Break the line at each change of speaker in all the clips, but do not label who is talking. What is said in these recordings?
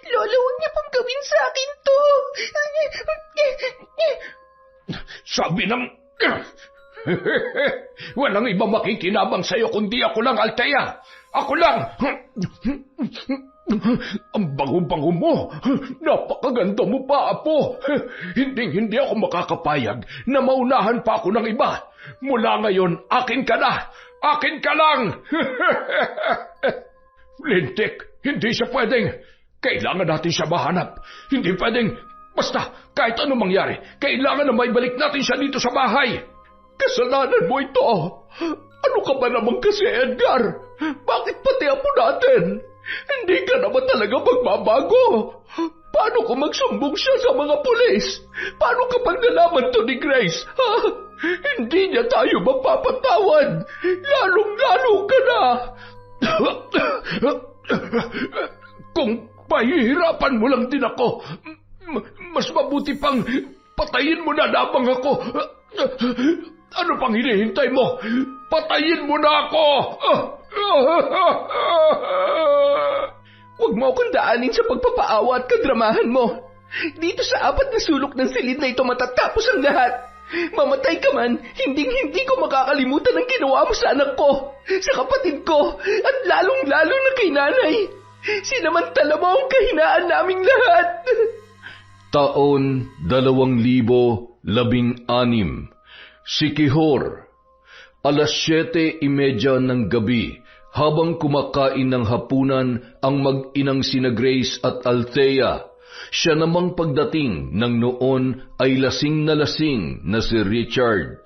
Lolo, huwag niya pong gawin sa akin to.
Sabi ng... Walang iba makikinabang sa'yo kundi ako lang, Althea. Ako lang. Ang bango-bango mo. Napakaganda mo pa, Apo. Hindi ako makakapayag na maunahan pa ako ng iba. Mula ngayon, akin ka na. Akin ka lang. Lintik, hindi siya pwedeng. Kailangan natin siya mahanap. Hindi pwedeng, basta kahit ano mangyari, kailangan na maibalik natin siya dito sa bahay. Kasalanan mo ito. Ano ka ba naman kasi, Edgar? Bakit pati apo natin? Hindi ka naman talaga magbabago. Paano kung magsumbong siya sa mga pulis? Paano kapag nalaman to ni Grace? Ha? Hindi niya tayo mapapatawad. Lalong-lalo ka na. Kung pahihirapan mo lang din ako, mas mabuti pang patayin mo na lamang ako. Ano pang hinihintay mo? Patayin mo na ako!
Huwag mo akong daanin sa pagpapaawa at kadramahan mo. Dito sa 4 na sulok ng silid na ito matatapos ang lahat. Mamatay ka man, hindi ko makakalimutan ang ginawa mo sa anak ko, sa kapatid ko, at lalong-lalo na kay nanay. Sinamantala mo ang kahinaan naming lahat.
Taon 2016. Siquijor. 7:30 ng gabi, habang kumakain ng hapunan ang mag-inang sina Grace at Althea, siya namang pagdating ng noon ay lasing na si Richard.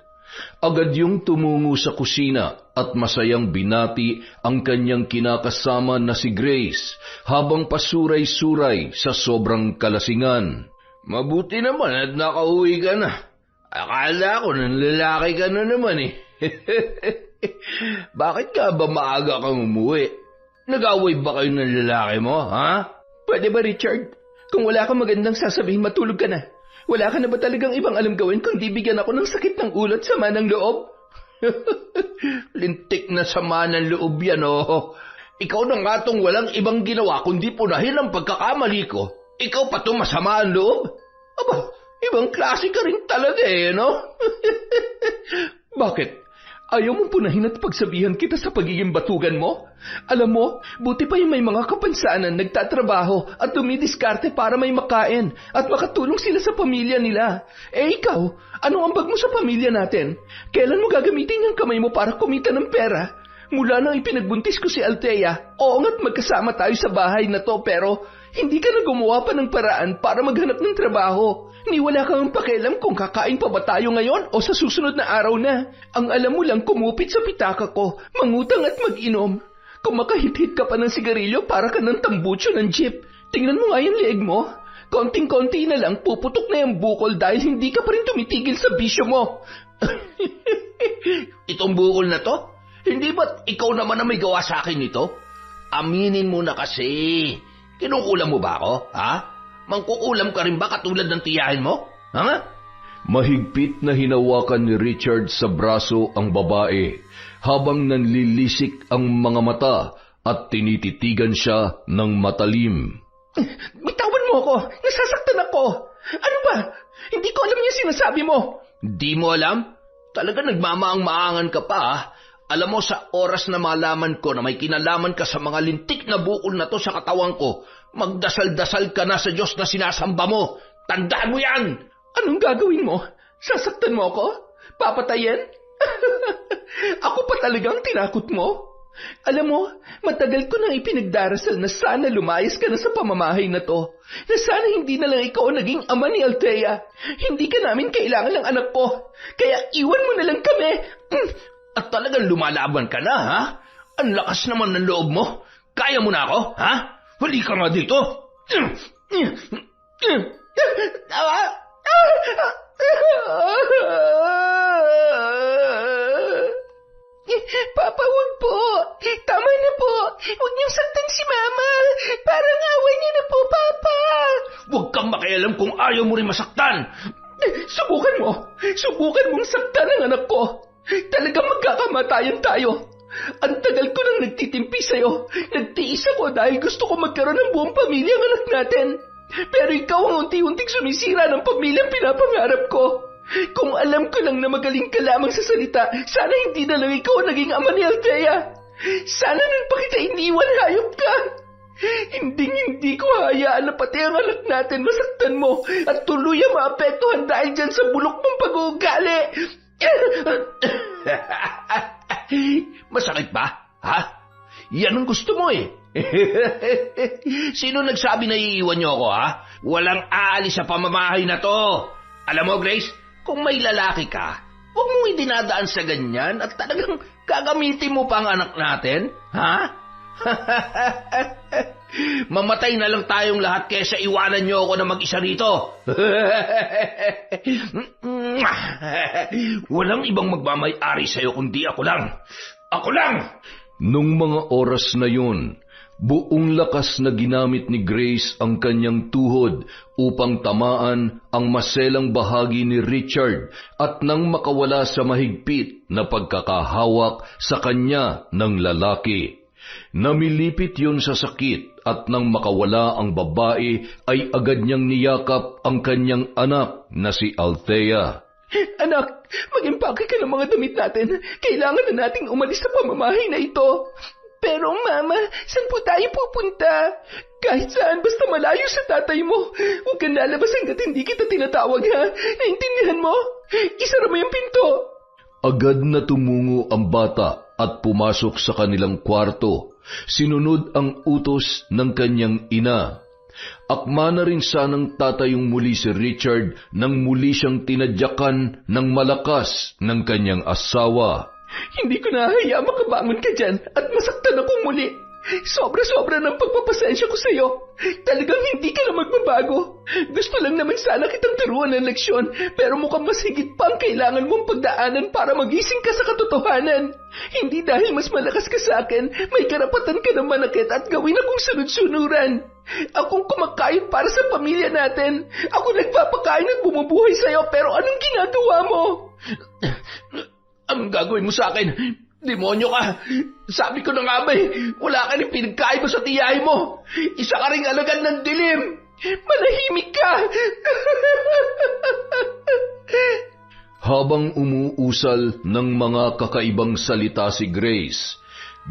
Agad yung tumungo sa kusina at masayang binati ang kanyang kinakasama na si Grace habang pasuray-suray sa sobrang kalasingan.
Mabuti naman at nakauwi ka na. Akala ko ng lalaki ka na naman eh. Bakit ka ba maaga kang umuwi? Nag-away ba kayo ng lalaki mo, ha?
Pwede ba, Richard? Kung wala kang magandang sasabihin, matulog ka na. Wala ka na ba talagang ibang alam gawin kundi bigyan ako ng sakit ng ulo at sama ng loob?
Lintik na sama ng loob yan, oh. Ikaw na nga tong walang ibang ginawa kundi punahin ang pagkakamali ko. Ikaw pa to masama ang loob? Aba, ibang klase ka rin talaga eh, no?
Bakit? Ayaw mong punahin at pagsabihan kita sa pagiging batugan mo? Alam mo, buti pa yung may mga kapansanan nagtatrabaho at dumidiskarte para may makain at makatulong sila sa pamilya nila. Eh ikaw, ano ang ambag mo sa pamilya natin? Kailan mo gagamitin yung kamay mo para kumita ng pera? Mula nang ipinagbuntis ko si Althea, oo nga't magkasama tayo sa bahay na to pero hindi ka na gumawa pa ng paraan para maghanap ng trabaho. Ni wala kang pakialam kung kakain pa ba tayo ngayon o sa susunod na araw na. Ang alam mo lang kumupit sa pitaka ko, mangutang at mag-inom. Kung makahit-hit ka pa ng sigarilyo para ka ng tambutso ng jeep. Tingnan mo nga yung leeg mo. Konting-konti na lang puputok na yung bukol dahil hindi ka pa rin tumitigil sa bisyo mo.
Itong bukol na to? Hindi ba't ikaw naman na may gawa sa akin nito? Aminin mo na kasi. Kinukulam mo ba ako, ha? Mangkukulam ka rin ba katulad ng tiyahin mo? Ha?
Mahigpit na hinawakan ni Richard sa braso ang babae habang nanlilisik ang mga mata at tinititigan siya ng matalim.
Bitawan mo ako! Nasasaktan ako! Ano ba? Hindi ko alam yung sinasabi mo!
Di mo alam? Talaga nagmamaang-maangan ka pa, ha? Alam mo, sa oras na malaman ko na may kinalaman ka sa mga lintik na bukol na to sa katawan ko, magdasal-dasal ka na sa Diyos na sinasamba mo. Tandaan mo yan!
Anong gagawin mo? Sasaktan mo ako? Papatayin? Ako pa talagang tinakot mo? Alam mo, matagal ko nang ipinagdarasal na sana lumayas ka na sa pamamahay na to. Na sana hindi na lang ikaw naging ama ni Althea. Hindi ka namin kailangan ng anak ko. Kaya iwan mo na lang kami.
At talagang lumalaban ka na, ha? Ang lakas naman ng loob mo. Kaya mo na ako, ha? Huli ka nga dito.
Papa, huwag po. Tama na po. Huwag niyong saktan si Mama. Parang awan niyo na po, Papa.
Huwag kang makialam kung ayaw mo rin masaktan.
Subukan mo. Subukan mong saktan ang anak ko. Talagang magkakamatayan tayo. Ang tagal ko nang nagtitimpi sa'yo. Nagtiis ako dahil gusto ko magkaroon ng buong pamilya ang anak natin. Pero ikaw ang unti-unting sumisira ng pamilyang pinapangarap ko. Kung alam ko lang na magaling ka lamang sa salita, sana hindi na lang ikaw ang naging ama ni Althea. Sana nang pa kita iniwan, hayop ka. Hindi ko hayaan na pati ang anak natin masaktan mo at tuluyang maapektuhan dahil dyan sa bulok mong pag-uugali.
Masakit ba? Ha? Yan ang gusto mo eh. Sino nagsabi na iiwan niyo ako, ha? Walang aalis sa pamamahay na to. Alam mo, Grace, kung may lalaki ka, huwag mong idinadaan sa ganyan at talagang gagamitin mo pa ang anak natin, ha? Mamatay na lang tayong lahat kesa iwanan niyo ako na mag-isa rito. Walang ibang magmamay-ari sa'yo kundi ako lang. Ako lang!
Nung mga oras na yun, buong lakas na ginamit ni Grace ang kanyang tuhod upang tamaan ang maselang bahagi ni Richard at nang makawala sa mahigpit na pagkakahawak sa kanya ng lalaki. Namilipit yun sa sakit at nang makawala ang babae ay agad niyang niyakap ang kanyang anak na si Althea.
Anak, mag-impake ka ng mga damit natin. Kailangan na nating umalis sa pamamahay na ito. Pero Mama, saan po tayo pupunta? Kahit saan, basta malayo sa tatay mo. Huwag kang lalabas hanggat hindi kita tinatawag, ha? Naintindihan mo? Isara mo yung pinto.
Agad na tumungo ang bata at pumasok sa kanilang kwarto. Sinunod ang utos ng kanyang ina. Akma na rin sanang tatayong muli si Richard nang muli siyang tinadyakan ng malakas ng kanyang asawa.
Hindi ko nahahaya makabangon ka dyan at masaktan ako muli. Sobra-sobra ng pagpapasensya ko sa'yo. Talagang hindi ka na magbabago. Gusto lang naman sana kitang turuan ng leksyon, pero mukhang mas higit pa ang kailangan mong pagdaanan para magising ka sa katotohanan. Hindi dahil mas malakas ka sa akin, may karapatan ka na manakit at gawin akong sunod-sunuran. Akong kumakain para sa pamilya natin. Ako nagpapakain at bumubuhay sa'yo, pero anong ginagawa mo?
Anong gagawin mo sa akin? Demonyo ka! Sabi ko na nga ba wala ka rin pinagkain mo sa tiyahin mo! Isa ka rin alagad ng dilim! Manahimik ka!
Habang umuusal ng mga kakaibang salita si Grace,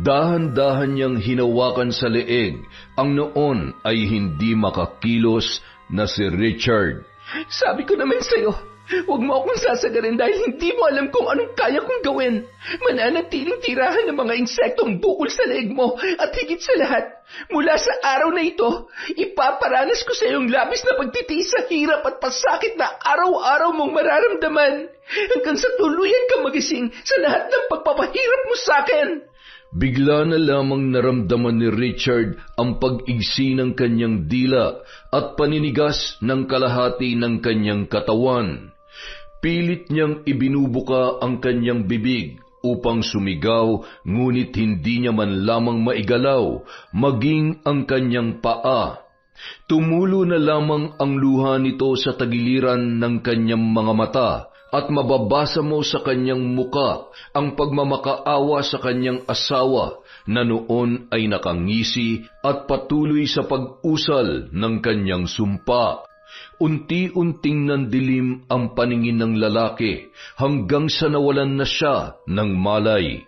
dahan-dahan niyang hinawakan sa leeg ang noon ay hindi makakilos na si Richard.
Sabi ko naman sa'yo, huwag mo akong sasagarin dahil hindi mo alam kung anong kaya kong gawin. Mananatiling tirahan ng mga insektong bukol sa leeg mo at higit sa lahat, mula sa araw na ito, ipaparanas ko sa iyong labis na pagtitiis sa hirap at pasakit na araw-araw mong mararamdaman hanggang sa tuluyan kang magising sa lahat ng pagpapahirap mo sa akin.
Bigla na lamang naramdaman ni Richard ang pag-igsi ng kanyang dila at paninigas ng kalahati ng kanyang katawan. Pilit niyang ibinubuka ang kanyang bibig upang sumigaw, ngunit hindi niya man lamang maigalaw, maging ang kanyang paa. Tumulo na lamang ang luha nito sa tagiliran ng kanyang mga mata, at mababasa mo sa kanyang muka ang pagmamakaawa sa kanyang asawa na noon ay nakangisi at patuloy sa pag-usal ng kanyang sumpa. Unti-unting nandilim ang paningin ng lalaki hanggang sa nawalan na siya ng malay.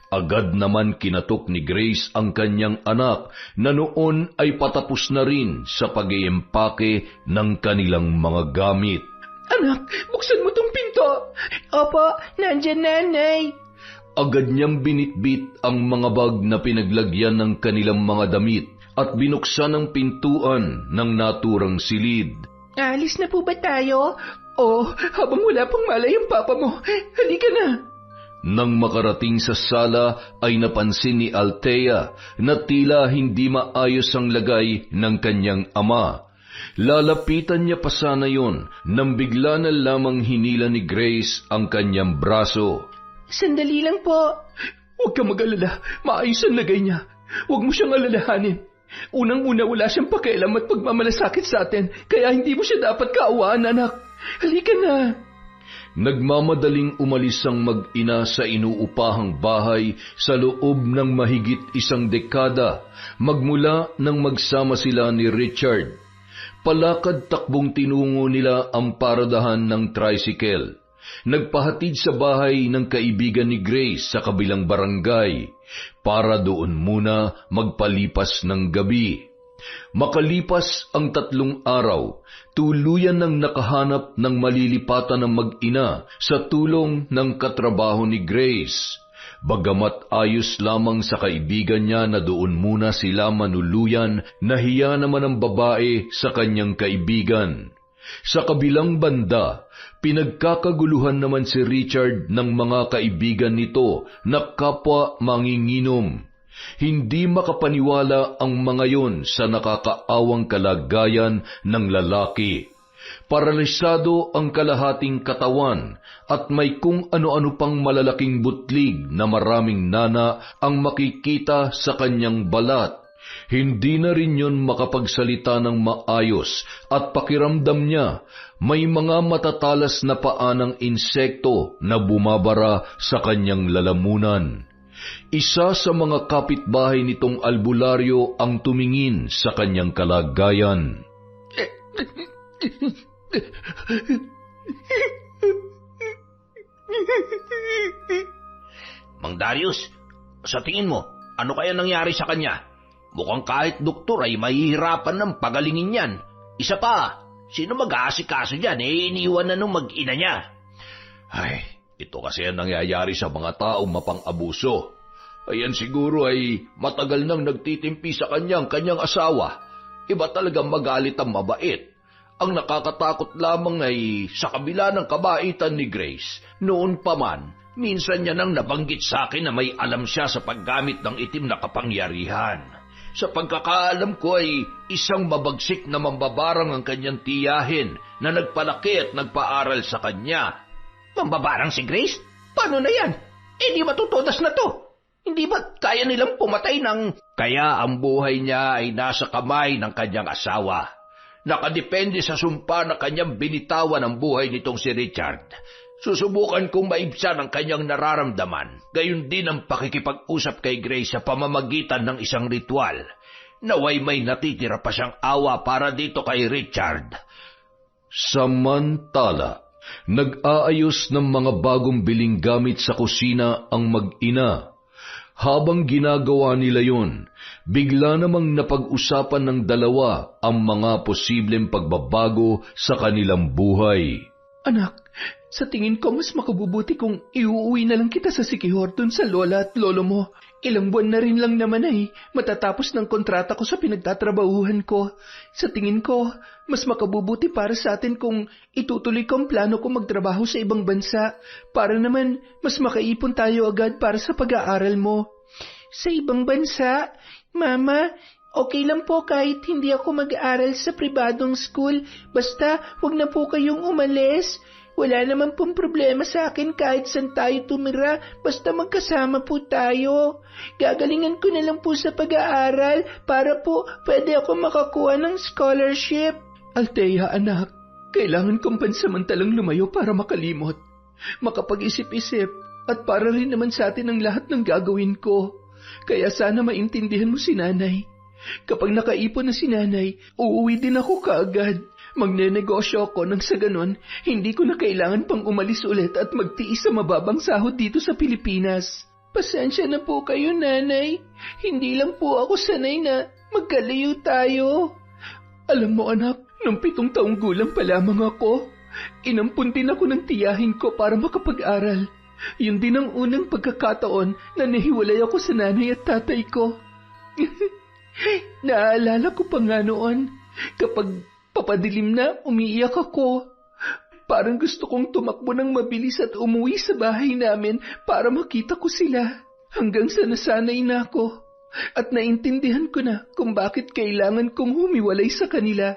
Agad naman kinatok ni Grace ang kanyang anak na noon ay patapos na rin sa pag-iempake ng kanilang mga gamit.
Anak, buksan mo tong pinto. Opo, nandyan nanay.
Agad niyang binitbit ang mga bag na pinaglagyan ng kanilang mga damit at binuksan ang pintuan ng naturang silid.
Alis na po ba tayo? Habang wala pang malay ang papa mo, halika na.
Nang makarating sa sala ay napansin ni Althea na tila hindi maayos ang lagay ng kanyang ama. Lalapitan niya pa sana yun nang bigla na lamang hinila ni Grace ang kanyang braso.
Sandali lang po. Huwag kang mag-alala, maayos ang lagay niya. Huwag mo siyang alalahanin. Unang-una wala siyang pakialam at pagmamalasakit sa atin, kaya hindi mo siya dapat kaawaan, anak. Halika na.
Nagmamadaling umalis ang mag-ina sa inuupahang bahay sa loob ng mahigit 1 dekada magmula nang magsama sila ni Richard. Palakad takbong tinungo nila ang paradahan ng tricycle. Nagpahatid sa bahay ng kaibigan ni Grace sa kabilang barangay para doon muna magpalipas ng gabi. Makalipas ang 3 araw, tuluyan ng nakahanap ng malilipatan ng mag-ina sa tulong ng katrabaho ni Grace. Bagamat ayos lamang sa kaibigan niya na doon muna sila manuluyan, nahiya naman ang babae sa kanyang kaibigan. Sa kabilang banda, pinagkakaguluhan naman si Richard ng mga kaibigan nito na kapwa manginginom. Hindi makapaniwala ang mga yon sa nakakaawang kalagayan ng lalaki. Paralisado ang kalahating katawan at may kung ano-ano pang malalaking butlig na maraming nana ang makikita sa kanyang balat. Hindi na rin yon makapagsalita ng maayos at pakiramdam niya may mga matatalas na paa ng insekto na bumabara sa kanyang lalamunan. Isa sa mga kapitbahay nitong albularyo ang tumingin sa kanyang kalagayan.
Mang Darius, sa tingin mo, ano kaya nangyari sa kanya? Mukhang kahit doktor ay mahihirapan ng pagalingin yan. Isa pa, sino mag-aasikaso dyan? Iniwan na nung mag-ina niya.
Ay, ito kasi ang nangyayari sa mga taong mapang-abuso. Ayan siguro ay matagal nang nagtitimpi sa kanyang asawa. Iba talagang magalit ang mabait. Ang nakakatakot lamang ay sa kabila ng kabaitan ni Grace, noon pa man, minsan niya nang nabanggit sa akin na may alam siya sa paggamit ng itim na kapangyarihan. Sa pagkakaalam ko ay isang mabagsik na mambabarang ang kanyang tiyahin na nagpalaki at nagpaaral sa kanya.
Mambabarang si Grace? Paano na yan? Di matutodas na to. Hindi ba kaya nilang pumatay ng...
Kaya ang buhay niya ay nasa kamay ng kanyang asawa. Nakadepende sa sumpa na kanyang binitawan ang buhay nitong si Richard. Susubukan kong maibsan ang kanyang nararamdaman, gayon din ang pakikipag-usap kay Grace sa pamamagitan ng isang ritual. Naway may natitira pa siyang awa para dito kay Richard.
Samantala, nag-aayos ng mga bagong biling gamit sa kusina ang mag-ina. Habang ginagawa nila yon, bigla namang napag-usapan ng dalawa ang mga posibleng pagbabago sa kanilang buhay.
Anak, sa tingin ko mas makabubuti kung iuuwi na lang kita sa Siquijor dun sa lola at lolo mo. Ilang buwan na rin lang naman ay matatapos ng kontrata ko sa pinagtatrabahuhan ko. Sa tingin ko, mas makabubuti para sa atin kung itutuloy ko ang plano ko magtrabaho sa ibang bansa para naman mas makaipon tayo agad para sa pag-aaral mo. Sa ibang bansa? Mama, okay lang po kahit hindi ako mag-aaral sa pribadong school. Basta wag na po kayong umalis. Wala naman pong problema sa akin kahit saan tayo tumira, basta magkasama po tayo. Gagalingan ko na lang po sa pag-aaral para po pwede ako makakuha ng scholarship. Althea, anak, kailangan kong pansamantalang lumayo para makalimot, makapag-isip-isip, at para rin naman sa atin ang lahat ng gagawin ko. Kaya sana maintindihan mo si nanay. Kapag nakaipon na si nanay, uuwi din ako kaagad. Magnenegosyo ako nang sa ganon, hindi ko na kailangan pang umalis ulit at magtiis sa mababang sahod dito sa Pilipinas. Pasensya na po kayo, nanay. Hindi lang po ako sanay na magkalayo tayo. Alam mo, anak, nung 7 taong gulang pa lamang ako, inampun din ako ng tiyahin ko para makapag-aral. Yun din ang unang pagkakataon na nahiwalay ako sa nanay at tatay ko. Naalala ko pa nga noon, kapag papadilim na, umiiyak ako. Parang gusto kong tumakbo ng mabilis at umuwi sa bahay namin para makita ko sila. Hanggang sa nasanay na ako at naintindihan ko na kung bakit kailangan kong humiwalay sa kanila.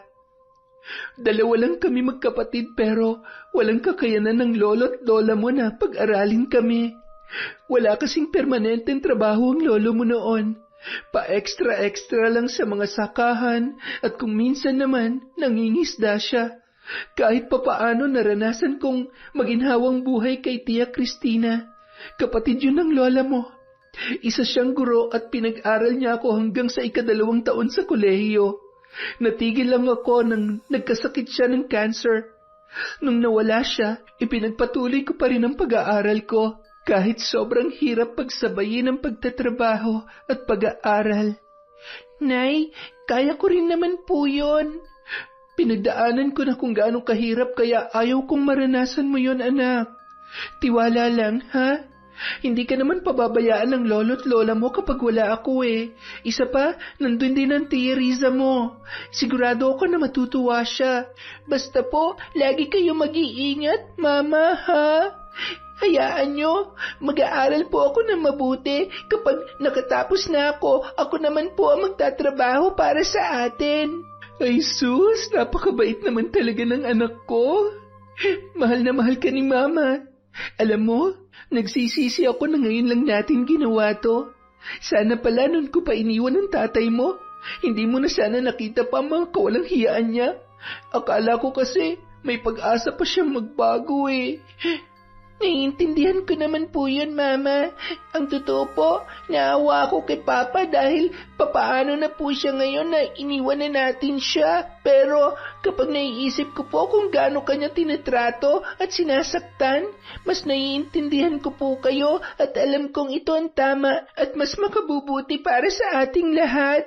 2 lang kami magkapatid pero walang kakayanan ng lolo at lola mo na pag-aralin kami. Wala kasing permanenteng trabaho ang lolo mo noon. Pa-extra-extra lang sa mga sakahan at kung minsan naman nangingisda siya. Kahit papaano naranasan kong maginhawang buhay kay Tia Cristina. Kapatid yun ng lola mo. Isa siyang guro at pinag-aral niya ako hanggang sa 2 taon sa kolehiyo. Natigil lang ako nang nagkasakit siya ng cancer. Nung nawala siya, ipinagpatuloy ko pa rin ang pag-aaral ko. Kahit sobrang hirap pagsabayin ang pagtatrabaho at pag-aaral. Nay, kaya ko rin naman po yun. Pinagdaanan ko na kung gaano kahirap kaya ayaw kong maranasan mo yon, anak. Tiwala lang, ha? Hindi ka naman pababayaan ng lolo't lola mo kapag wala ako eh. Isa pa, nandun din ang Tia Riza mo. Sigurado ako na matutuwa siya. Basta po, lagi kayo mag-iingat, Mama, ha? Hayaan nyo, mag-aaral po ako ng mabuti. Kapag nakatapos na ako naman po ang magtatrabaho para sa atin. Ay sus, napakabait naman talaga ng anak ko. Mahal na mahal ka ni Mama. Alam mo, nagsisisi ako na ngayon lang natin ginawa to. Sana pala nun ko pa iniwan ng tatay mo. Hindi mo na sana nakita pa ang mga kawalang hiyaan niya. Akala ko kasi may pag-asa pa siyang magbago eh. Naiintindihan ko naman po yun, Mama. Ang totoo po, naawa ako kay Papa dahil papaano na po siya ngayon na iniwan na natin siya. Pero kapag naiisip ko po kung gaano kanya tinatrato at sinasaktan, mas naiintindihan ko po kayo at alam kong ito ang tama at mas makabubuti para sa ating lahat.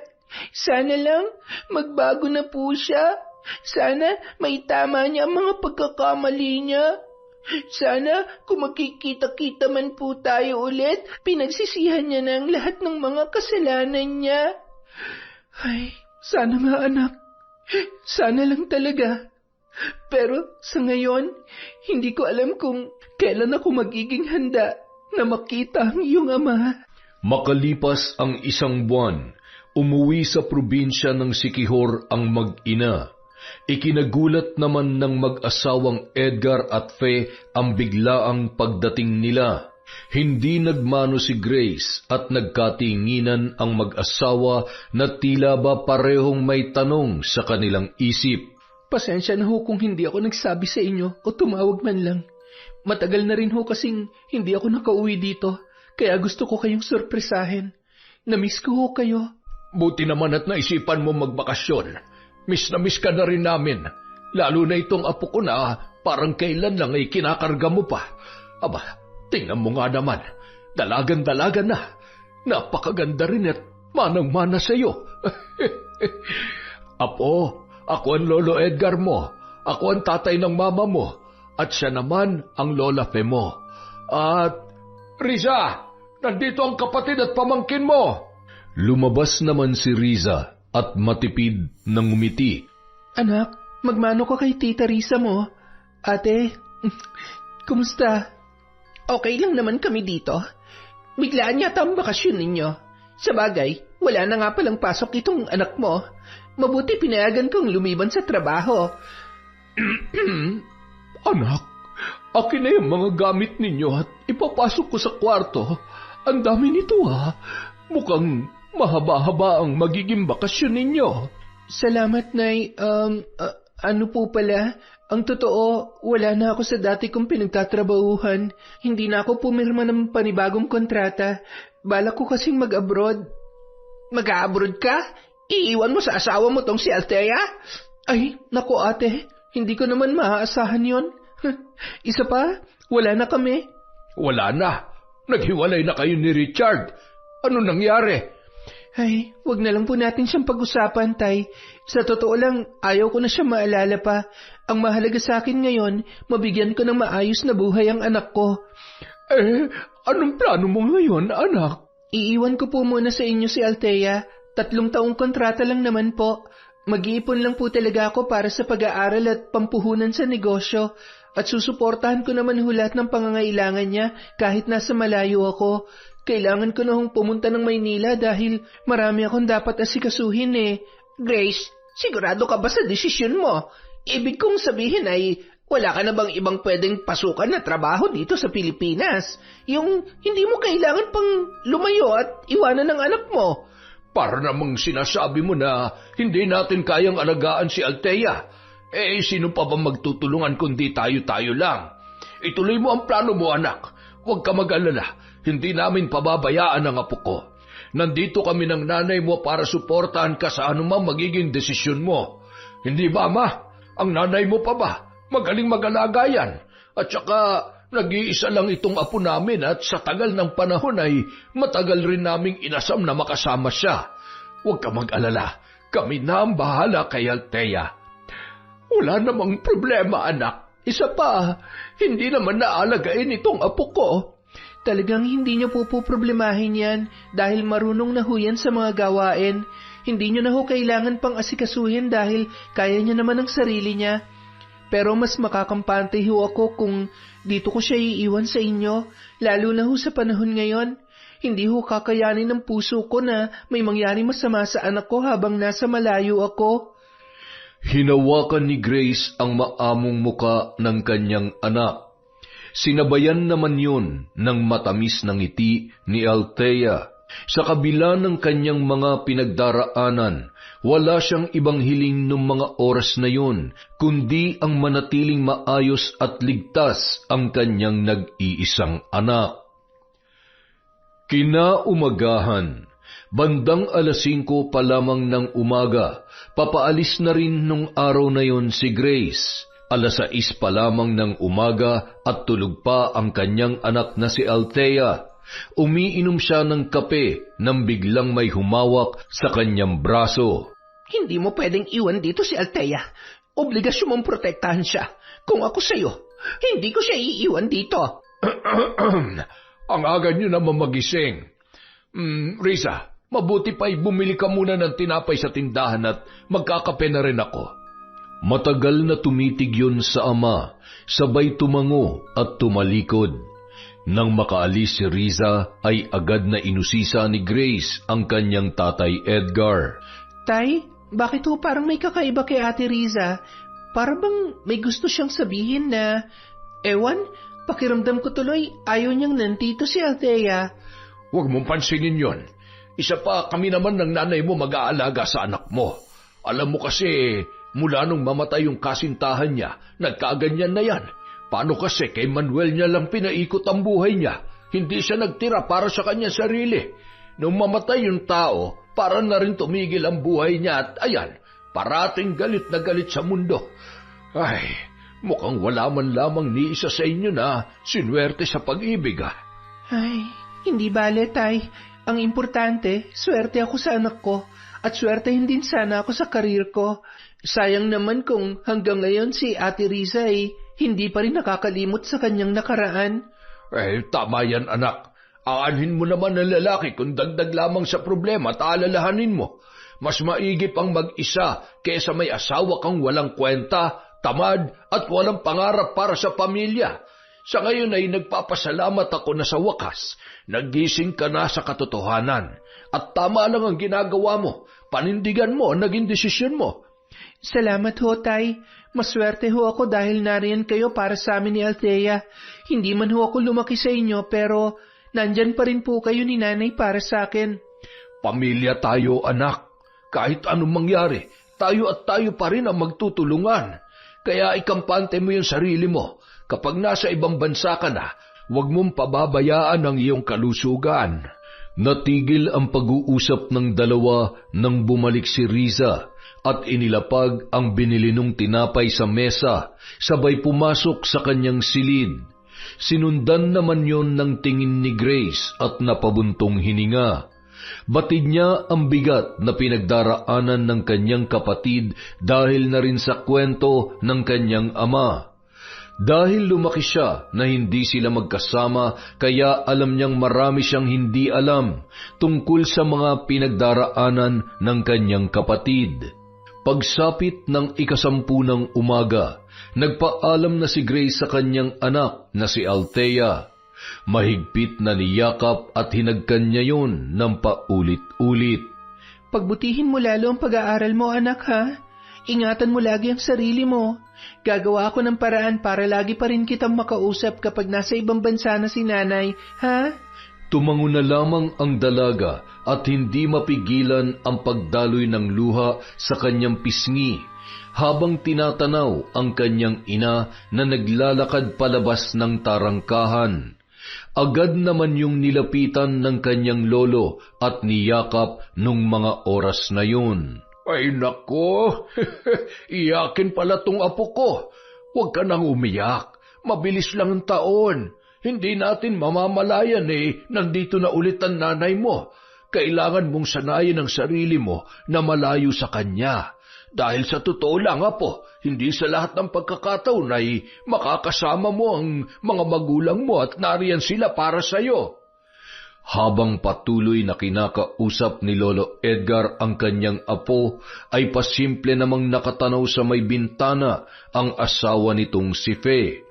Sana lang magbago na po siya. Sana may tama niya ang mga pagkakamali niya. Sana kung magkikita-kita man po tayo ulit, pinagsisihan niya na ang lahat ng mga kasalanan niya. Ay, sana nga anak. Sana lang talaga. Pero sa ngayon, hindi ko alam kung kailan ako magiging handa na makita ang iyong ama.
Makalipas ang 1 buwan, umuwi sa probinsya ng Siquijor ang mag-ina. Ikinagulat naman ng mag-asawang Edgar at Fe ang biglaang pagdating nila. Hindi nagmano si Grace at nagkatinginan ang mag-asawa na tila ba parehong may tanong sa kanilang isip.
Pasensya na ho kung hindi ako nagsabi sa inyo o tumawag man lang. Matagal na rin ho kasing hindi ako nakauwi dito, kaya gusto ko kayong sorpresahin. Namiss ko ho kayo.
Buti naman at naisipan mo magbakasyon. Miss na miss ka na rin namin. Lalo na itong apo ko na parang kailan lang ay kinakarga mo pa. Aba, tingnan mo nga naman. Dalagan-dalaga na. Napakaganda rin at manang-mana sa iyo. Apo, ako ang Lolo Edgar mo. Ako ang tatay ng mama mo. At siya naman ang Lola Fe mo. At, Riza, nandito ang kapatid at pamangkin mo.
Lumabas naman si Riza at matipid na ngumiti.
Anak, magmano ka kay Tita Riza mo? Ate, kumusta? Okay lang naman kami dito. Biglaan yata ang bakasyon ninyo. Sa bagay, wala na nga palang pasok itong anak mo. Mabuti pinayagan kong lumiban sa trabaho.
Anak, akin na yung mga gamit ninyo at ipapasok ko sa kwarto. Ang dami nito ha. Mukhang mahaba-haba ang magiging bakasyon ninyo.
Salamat, Nay. Ano po pala? Ang totoo, wala na ako sa dati kong pinagtatrabahuhan. Hindi na ako pumirma ng panibagong kontrata. Balak ko kasing mag-abroad. Mag-abroad ka? Iiwan mo sa asawa mo tong si Althea? Ay, naku ate. Hindi ko naman maaasahan yon. Isa pa, wala na kami.
Wala na. Naghiwalay na kayo ni Richard. Ano nangyari?
Ay, wag na lang po natin siyang pag-usapan, Tay. Sa totoo lang, ayaw ko na siya maalala pa. Ang mahalaga sa akin ngayon, mabigyan ko ng maayos na buhay ang anak ko.
Anong plano mo ngayon, anak?
Iiwan ko po muna sa inyo si Althea. 3 taong kontrata lang naman po. Mag-iipon lang po talaga ako para sa pag-aaral at pampuhunan sa negosyo. At susuportahan ko naman lahat ng pangangailangan niya kahit nasa malayo ako. Kailangan ko na hong pumunta ng Maynila dahil marami akong dapat asikasuhin eh. Grace, sigurado ka ba sa desisyon mo? Ibig kong sabihin ay wala ka na bang ibang pwedeng pasukan na trabaho dito sa Pilipinas? Yung hindi mo kailangan pang lumayo at iwanan ng anak mo.
Para namang sinasabi mo na hindi natin kayang alagaan si Althea. Sino pa ba magtutulungan kundi tayo-tayo lang? Ituloy mo ang plano mo, anak. Huwag ka mag-alala. Hindi namin pababayaan ang apo ko. Nandito kami ng nanay mo para suportahan ka sa anumang magiging desisyon mo. Hindi ba, Ma? Ang nanay mo pa ba? Magaling mag-alaga yan. At saka, nag-iisa lang itong apo namin at sa tagal ng panahon ay matagal rin naming inasam na makasama siya. Huwag ka mag-alala. Kami na ang bahala kay Althea. Wala namang problema, anak. Isa pa, hindi naman naalagain itong apo ko.
Talagang hindi niyo po problemahin yan dahil marunong na ho yan sa mga gawain. Hindi niyo na ho kailangan pang asikasuhin dahil kaya niya naman ang sarili niya. Pero mas makakampante ho ako kung dito ko siya iiwan sa inyo, lalo na ho sa panahon ngayon. Hindi ho kakayanin ng puso ko na may mangyari masama sa anak ko habang nasa malayo ako.
Hinawakan ni Grace ang maamong muka ng kanyang anak. Sinabayan naman yun ng matamis na ngiti ni Althea. Sa kabila ng kanyang mga pinagdaraanan, wala siyang ibang hiling ng mga oras na yun, kundi ang manatiling maayos at ligtas ang kanyang nag-iisang anak. Kinaumagahan, bandang 5:00 pa lamang ng umaga, papaalis na rin nung araw na yon si Grace. 6:00 pa lamang ng umaga at tulog pa ang kanyang anak na si Althea. Umiinom siya ng kape nang biglang may humawak sa kanyang braso.
Hindi mo pwedeng iwan dito si Althea. Obligasyon mong protektahan siya. Kung ako sa'yo, hindi ko siya iiwan dito.
Ang aga niyo naman magising. Risa, mabuti pa'y bumili ka muna ng tinapay sa tindahan at magkakape na rin ako.
Matagal na tumitig yun sa ama, sabay tumango at tumalikod. Nang makaalis si Riza ay agad na inusisa ni Grace ang kanyang tatay Edgar.
Tay, bakit ho parang may kakaiba kay Ate Riza? Para bang may gusto siyang sabihin na, ewan, pakiramdam ko tuloy ayaw niyang nandito si Althea.
Huwag mong pansinin yon. Isa pa kami naman ng nanay mo mag-aalaga sa anak mo. Alam mo kasi, mula nung mamatay yung kasintahan niya, nagkaganyan na yan. Paano kasi kay Manuel niya lang pinaikot ang buhay niya? Hindi siya nagtira para sa kanyang sarili. Nung mamatay yung tao, para na rin tumigil ang buhay niya at ayan, parating galit na galit sa mundo. Ay, mukhang wala man lamang ni isa sa inyo na sinwerte sa pag-ibig ah.
Ay, hindi bale, Tay. Ang importante, swerte ako sa anak ko at swertehin din sana ako sa karir ko. Sayang naman kung hanggang ngayon si Ate Riza hindi pa rin nakakalimot sa kanyang nakaraan.
Tama yan anak. Aanhin mo naman ng lalaki kung dagdag lamang sa problema at alalahanin mo. Mas maigi pang mag-isa kesa may asawa kang walang kwenta, tamad at walang pangarap para sa pamilya. Sa ngayon ay nagpapasalamat ako na sa wakas, nagising ka na sa katotohanan. At tama lang ang ginagawa mo, panindigan mo ang naging desisyon mo.
Salamat ho, Tay. Maswerte ho ako dahil nariyan kayo para sa amin ni Althea. Hindi man ho ako lumaki sa inyo pero nandyan pa rin po kayo ni Nanay para sa akin.
Pamilya tayo, anak. Kahit anong mangyari, tayo at tayo pa rin ang magtutulungan. Kaya ikampante mo yung sarili mo. Kapag nasa ibang bansa ka na, huwag mong pababayaan ang iyong kalusugan.
Natigil ang pag-uusap ng dalawa nang bumalik si Riza at inilapag ang binili nung tinapay sa mesa, sabay pumasok sa kanyang silid. Sinundan naman yon ng tingin ni Grace at napabuntong hininga. Batid niya ang bigat na pinagdaraanan ng kanyang kapatid dahil na rin sa kwento ng kanyang ama. Dahil lumaki siya na hindi sila magkasama, kaya alam niyang marami siyang hindi alam tungkol sa mga pinagdaraanan ng kanyang kapatid. Pagsapit ng 10 ng umaga, nagpaalam na si Grace sa kanyang anak na si Althea. Mahigpit na niyakap at hinagkan niya yun ng paulit-ulit.
Pagbutihin mo lalo ang pag-aaral mo, anak, ha? Ingatan mo lagi ang sarili mo. Gagawa ako ng paraan para lagi pa rin kitang makausap kapag nasa ibang bansa na si Nanay, ha?
Tumango na lamang ang dalaga at hindi mapigilan ang pagdaloy ng luha sa kanyang pisngi habang tinatanaw ang kanyang ina na naglalakad palabas ng tarangkahan. Agad naman yung nilapitan ng kanyang lolo at niyakap nung mga oras na yun.
Ay nako, iyakin pala tong apo ko. Huwag ka nang umiyak, mabilis lang ang taon. Hindi natin mamamalayan nandito na ulit ang nanay mo. Kailangan mong sanayin ang sarili mo na malayo sa kanya. Dahil sa totoo lang, apo, hindi sa lahat ng pagkakataon ay makakasama mo ang mga magulang mo at nariyan sila para sa'yo.
Habang patuloy na kinakausap ni Lolo Edgar ang kanyang apo, ay pasimple namang nakatanaw sa may bintana ang asawa nitong si Fe.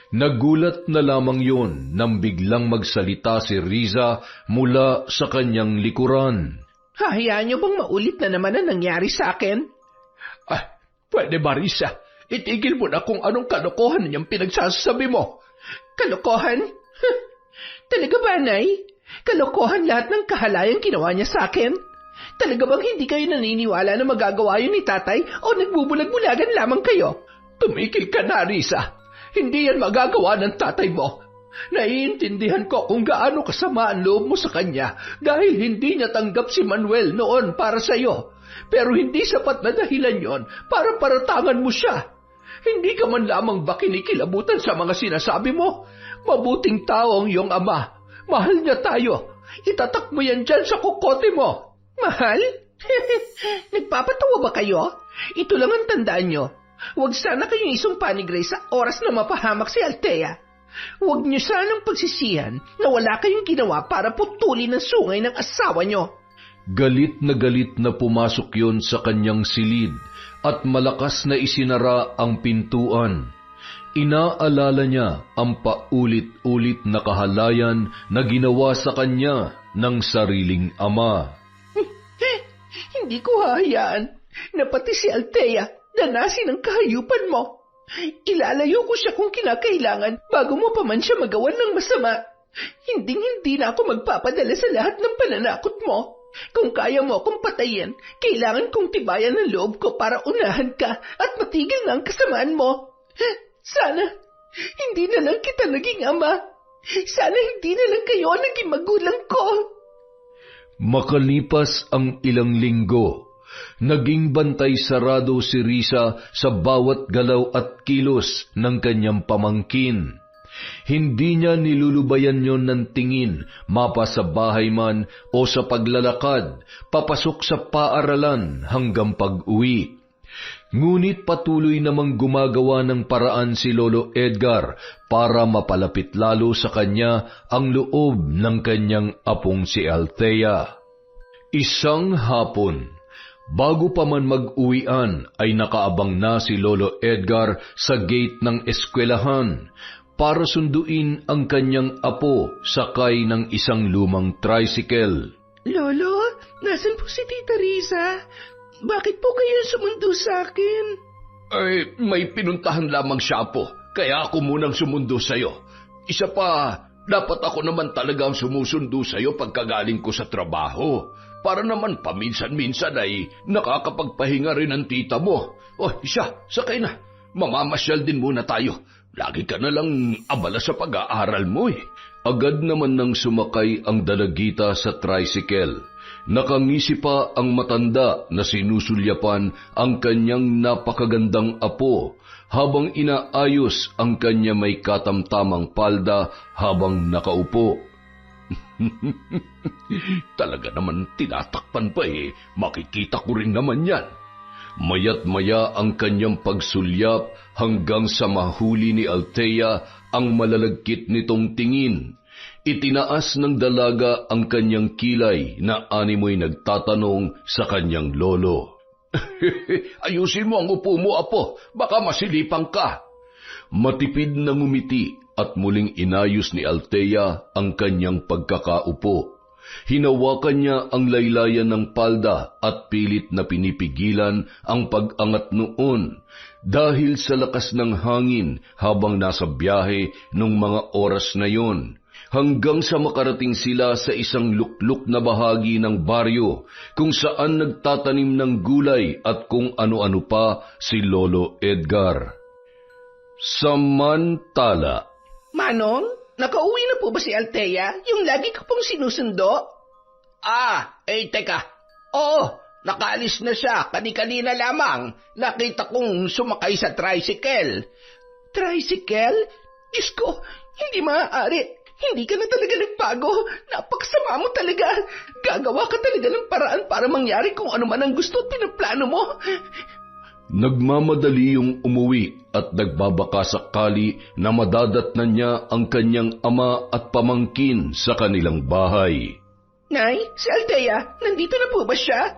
Nagulat na lamang yun nang biglang magsalita si Riza mula sa kanyang likuran.
Hahayaan niyo bang maulit na naman ang nangyari sa akin?
Pwede ba, Risa? Itigil mo na kung anong kalokohan niyang pinagsasabi mo.
Kalokohan? Talaga ba, Nay? Kalokohan lahat ng kahalayang ginawa niya sa akin? Talaga bang hindi kayo naniniwala na magagawa yun ni tatay o nagbubulag-bulagan lamang kayo?
Tumikil ka na, Risa. Hindi yan magagawa ng tatay mo. Naiintindihan ko kung gaano kasama ang loob mo sa kanya dahil hindi niya tanggap si Manuel noon para sa iyo. Pero hindi sapat na dahilan yon para paratangan mo siya. Hindi ka man lamang ba kinikilabutan sa mga sinasabi mo? Mabuting tao ang iyong ama. Mahal niya tayo. Itatak mo yan dyan sa kukote mo.
Mahal? Nagpapatawa ba kayo? Ito lang ang tandaan nyo. Huwag sana kayong isumpa ni Grace sa oras na mapahamak si Althea. Huwag niyo sanang pagsisihan na wala kayong ginawa para putulin ang sungay ng asawa niyo.
Galit na pumasok yon sa kanyang silid at malakas na isinara ang pintuan. Inaalala niya ang paulit-ulit na kahalayan na ginawa sa kanya ng sariling ama.
Hindi ko hahayaan na pati si Althea danasin ang kahayupan mo. Ilalayo ko siya kung kinakailangan bago mo pa man siya magawan ng masama. Hinding-hindi na ako magpapadala sa lahat ng pananakot mo. Kung kaya mo akong patayin, kailangan kong tibayan ang loob ko para unahan ka at matigil na ang kasamaan mo. Sana, hindi na lang kita naging ama. Sana hindi na lang kayo naging magulang ko.
Makalipas ang ilang linggo, naging bantay sarado si Risa sa bawat galaw at kilos ng kanyang pamangkin. Hindi niya nilulubayan yon ng tingin, mapa sa bahay man o sa paglalakad, papasok sa paaralan hanggang pag-uwi. Ngunit patuloy namang gumagawa ng paraan si Lolo Edgar para mapalapit lalo sa kanya ang loob ng kanyang apong si Althea. Isang hapon, bago pa man mag-uwian ay nakaabang na si Lolo Edgar sa gate ng eskwelahan para sunduin ang kanyang apo sakay ng isang lumang tricycle.
Lolo, nasan po si Tita Risa? Bakit po kayo sumundo sa akin?
Ay, may pinuntahan lamang siya po, kaya ako munang sumundo sa'yo. Isa pa, dapat ako naman talaga ang sumusundo sa'yo pagkagaling ko sa trabaho. Para naman paminsan-minsan ay nakakapagpahinga rin ang tita mo. Siya, sakay na. Mamamasyal din muna tayo. Lagi ka na lang abala sa pag-aaral mo
Agad naman nang sumakay ang dalagita sa tricycle. Nakangisi pa ang matanda na sinusulyapan ang kanyang napakagandang apo habang inaayos ang kanya may katamtamang palda habang nakaupo.
Talaga naman tinatakpan pa makikita ko rin naman yan.
Maya't maya ang kanyang pagsulyap hanggang sa mahuli ni Althea ang malalagkit nitong tingin. Itinaas ng dalaga ang kanyang kilay na animoy nagtatanong sa kanyang lolo.
Ayusin mo ang upo mo, apo. Baka masilipang ka.
Matipid na ngumiti at muling inayos ni Althea ang kanyang pagkakaupo. Hinawakan niya ang laylayan ng palda at pilit na pinipigilan ang pag-angat noon dahil sa lakas ng hangin habang nasa biyahe nung mga oras na yon. hanggang sa makarating sila sa isang lukluk na bahagi ng baryo kung saan nagtatanim ng gulay at kung ano-ano pa si Lolo Edgar. Samantala,
Manong, nakauwi na po ba si Althea? Yung lagi ko pong sinusundo?
Teka. Oo, nakaalis na siya. Kani-kanina lamang. Nakita kong sumakay sa tricycle.
Tricycle? Diyos ko, hindi maaari. Hindi ka na talaga nagbago. Napakasama mo talaga. Gagawa ka talaga ng paraan para mangyari kung ano man ang gusto at pinaplano mo.
nagmamadali yung umuwi at nagbabaka sakali na madadatnan niya ang kanyang ama at pamangkin sa kanilang bahay.
Nay, si Althea, nandito na po ba siya?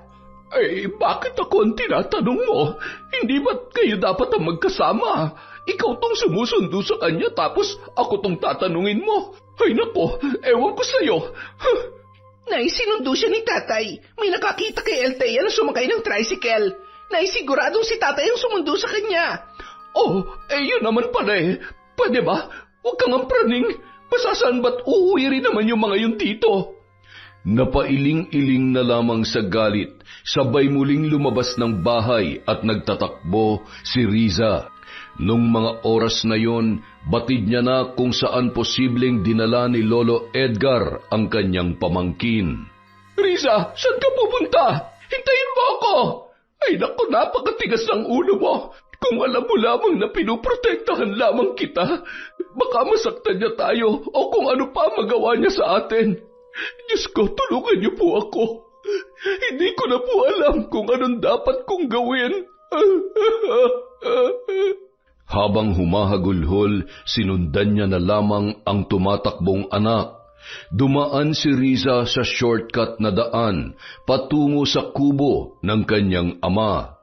Bakit ako ang tinatanong mo? Hindi ba't kayo dapat ang magkasama? Ikaw tong sumusundo sa kanya tapos ako tong tatanungin mo. Ay nako, ewan ko sa'yo.
Nay, sinundo siya ni tatay. May nakakita kay Althea na sumakay ng tricycle. Nay, siguradong si tatay ang sumundo sa kanya.
Yun naman pala eh. Pwede ba? Huwag kang ampraning. Masasaan ba't uuwi rin naman yung mga yun dito?
Napailing-iling na lamang sa galit, sabay muling lumabas ng bahay at nagtatakbo si Riza. Nung mga oras na yon, batid niya na kung saan posibleng dinala ni Lolo Edgar ang kanyang pamangkin.
Riza, saan ka pupunta? Hintayin mo ako! Ay naku, napakatigas ng ulo mo. Kung alam mo lamang na pinuprotektahan lamang kita, baka masaktan niya tayo o kung ano pa magawa niya sa atin. Diyos ko, tulungan niyo po ako. Hindi ko na po alam kung anong dapat kong gawin.
Habang humahagulhol, sinundan niya na lamang ang tumatakbong anak. Dumaan si Riza sa shortcut na daan patungo sa kubo ng kanyang ama.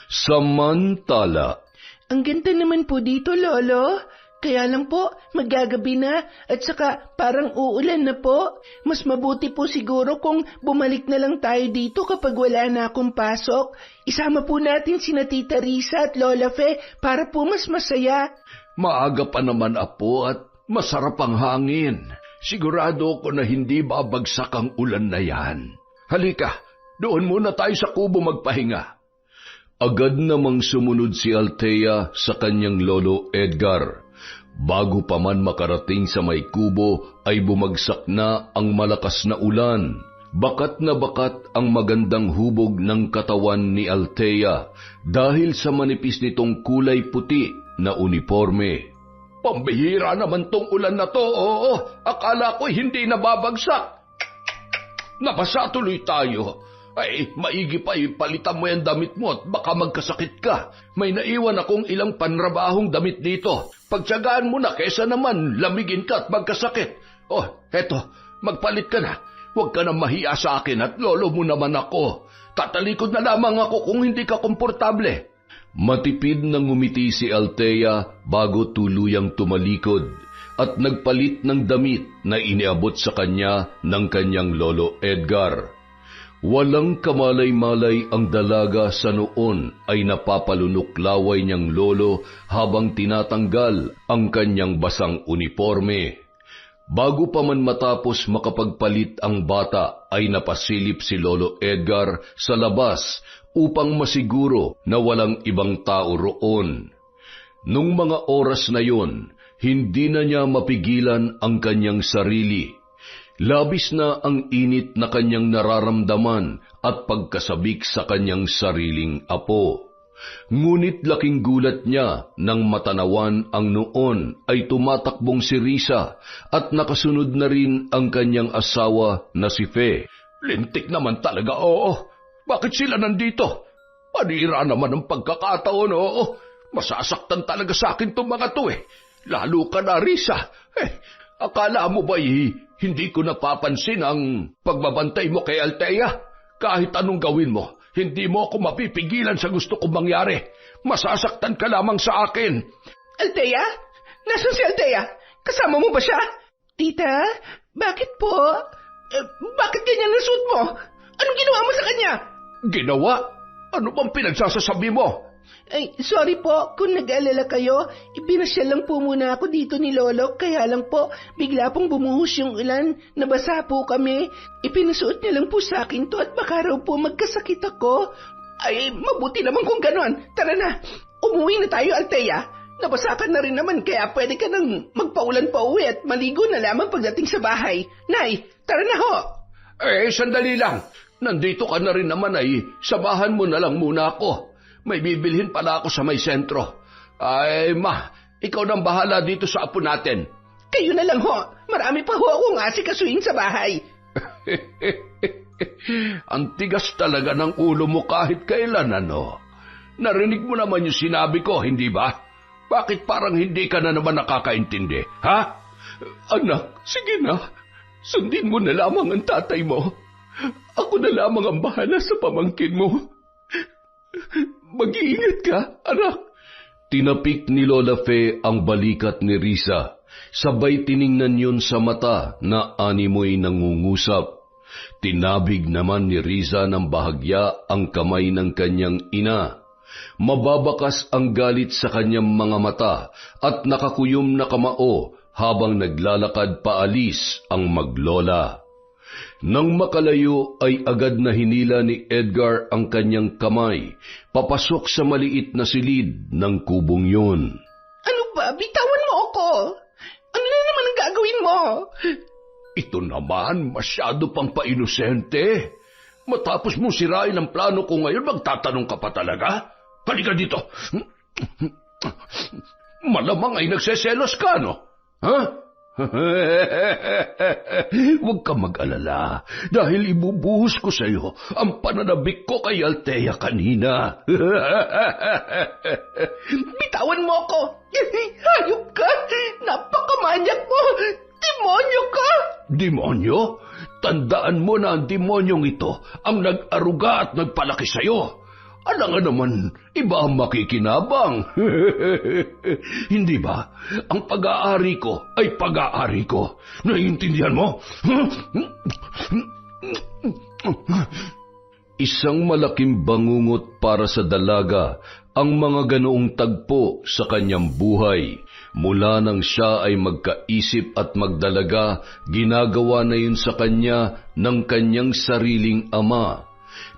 Samantala,
Ang ganda naman po dito, Lolo. Kaya lang po, magagabi na at saka parang uulan na po. Mas mabuti po siguro kung bumalik na lang tayo dito kapag wala na akong pasok. Isama po natin sina Tita Risa at Lola Fe para po mas masaya.
Maaga pa naman, apo, at masarap ang hangin. Sigurado ko na hindi babagsak ang ulan na yan. Halika, doon muna tayo sa kubo magpahinga.
agad namang sumunod si Althea sa kanyang Lolo Edgar. Bago pa man makarating sa may kubo ay bumagsak na ang malakas na ulan. Bakat na bakat ang magandang hubog ng katawan ni Althea dahil sa manipis nitong kulay puti na uniforme.
Pambihira naman tong ulan na to, oo. Akala ko hindi nababagsak. Nabasa tuloy tayo. Ay, maigi pa palitan mo yung damit mo at baka magkasakit ka. May naiwan akong ilang panrabahong damit dito. Pagtsagaan mo na kesa naman lamigin ka at magkasakit. Heto, magpalit ka na. Huwag ka na mahiya sa akin at lolo mo naman ako. Tatalikod na lamang ako kung hindi ka komportable.
Matipid na ngumiti si Althea bago tuluyang tumalikod at nagpalit ng damit na iniabot sa kanya ng kanyang Lolo Edgar. Walang kamalay-malay ang dalaga sa noon ay napapalunok-laway niyang lolo habang tinatanggal ang kanyang basang uniforme. Bago pa man matapos makapagpalit ang bata ay napasilip si Lolo Edgar sa labas upang masiguro na walang ibang tao roon. Nung mga oras na yon, hindi na niya mapigilan ang kanyang sarili. Labis na ang init na kanyang nararamdaman at pagkasabik sa kanyang sariling apo. Ngunit laking gulat niya nang matanawan ang noon ay tumatakbong si Risa at nakasunod na rin ang kanyang asawa na si Fe.
Lintik naman talaga, oo. Bakit sila nandito? Panira naman ang pagkakataon, oo. Masasaktan talaga sa akin itong mga to eh. Lalo ka na, Risa. Akala mo ba hindi ko napapansin ang pagbabantay mo kay Althea? Kahit anong gawin mo, hindi mo ako mapipigilan sa gusto kong mangyari. Masasaktan ka lamang sa akin.
Althea? Nasaan si Althea? Kasama mo ba siya? Tita, bakit po? Bakit ganyan ang suit mo? Anong ginawa mo sa kanya?
Ginawa? Ano bang pinagsasasabi mo?
Ay, sorry po kung nag-alala kayo. Ipinasyal lang po muna ako dito ni Lolo. Kaya lang po, bigla pong bumuhos yung ulan. Nabasa po kami. Ipinasuot niya lang po sa akin to at baka raw po magkasakit ako. Ay, mabuti naman kung ganon. Tara na, umuwi na tayo, Althea. Nabasa ka na rin naman kaya pwede ka nang magpaulan pa uwi at maligo na lamang pagdating sa bahay. Nay, tara na ho.
Sandali lang. Nandito ka na rin naman ay samahan mo na lang muna ako. May bibilhin pala ako sa may sentro. Ay, ma, ikaw nang bahala dito sa apo natin.
Kayo na lang ho. Marami pa ho akong asikasuhin sa bahay.
Ang tigas talaga ng ulo mo kahit kailan, ano? Narinig mo naman yung sinabi ko, hindi ba? Bakit parang hindi ka na naman nakakaintindi, ha?
Anak, sige na. Sundin mo na lamang ang tatay mo. Ako na lamang ang bahala sa pamangkin mo. Mag-iingat ka, anak.
Tinapik ni Lola Fe ang balikat ni Risa. Sabay tiningnan yun sa mata na animoy nangungusap. Tinabig naman ni Risa ng bahagya ang kamay ng kanyang ina. Mababakas ang galit sa kanyang mga mata at nakakuyom na kamao habang naglalakad paalis ang maglola. Nang makalayo ay agad na hinila ni Edgar ang kanyang kamay, papasok sa maliit na silid ng kubong yun.
Ano ba? Bitawan mo ako! Ano na naman ang gagawin mo?
Ito naman, masyado pang painosente. Matapos mo sirain ang plano ko ngayon, magtatanong ka pa talaga? Halika dito. Malamang ay nagseselos ka, no? Ha? Huwag ka mag-alala dahil ibubuhos ko sa iyo ang pananabik ko kay Althea kanina.
Bitawan mo ako! Hayop ka! Napakamanyak mo! Demonyo ka!
Demonyo? Tandaan mo na ang demonyong ito ang nag-aruga at nagpalaki sa iyo. Alangan naman, iba ang makikinabang. Hindi ba? Ang pag-aari ko ay pag-aari ko. Naiintindihan mo?
Isang malaking bangungot para sa dalaga ang mga ganoong tagpo sa kanyang buhay. Mula nang siya ay magkaisip at magdalaga, ginagawa na yun sa kanya ng kanyang sariling ama.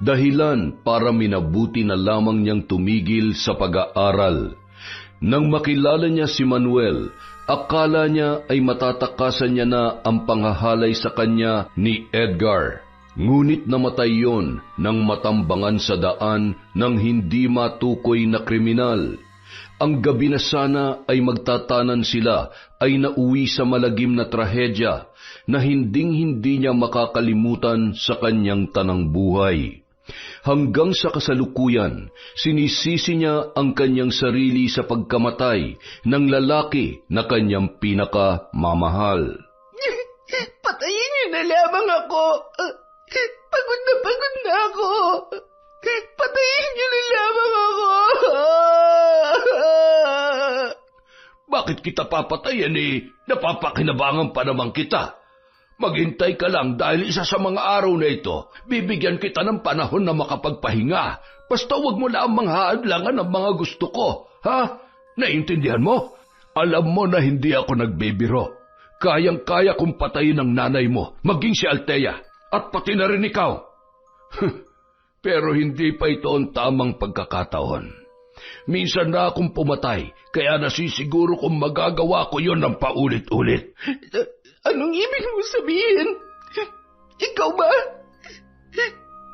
Dahilan para minabuti na lamang niyang tumigil sa pag-aaral. Nang makilala niya si Manuel, akala niya ay matatakasan niya na ang panghahalay sa kanya ni Edgar. Ngunit namatay yon nang matambangan sa daan ng hindi matukoy na kriminal. Ang gabi na sana ay magtatanan sila ay nauwi sa malagim na trahedya na hinding-hindi niya makakalimutan sa kanyang tanang buhay. Hanggang sa kasalukuyan, sinisisi niya ang kanyang sarili sa pagkamatay ng lalaki na kanyang pinakamamahal.
Patayin niyo na lamang ako. Pagod na ako. Patayin niyo na lamang ako.
Bakit kita papatayan napapakinabangan pa naman kita? Maghintay ka lang dahil isa sa mga araw na ito, bibigyan kita ng panahon na makapagpahinga. Basta huwag mo lang manghaadlangan ang mga gusto ko, ha? Naiintindihan mo? Alam mo na hindi ako nagbibiro. Kayang-kaya kong patayin ang nanay mo, maging si Althea, at pati na rin ikaw. Pero hindi pa ito ang tamang pagkakataon. Minsan na akong pumatay, kaya nasisiguro kong magagawa ko yon ng paulit-ulit.
Anong ibig mo sabihin? Ikaw ba?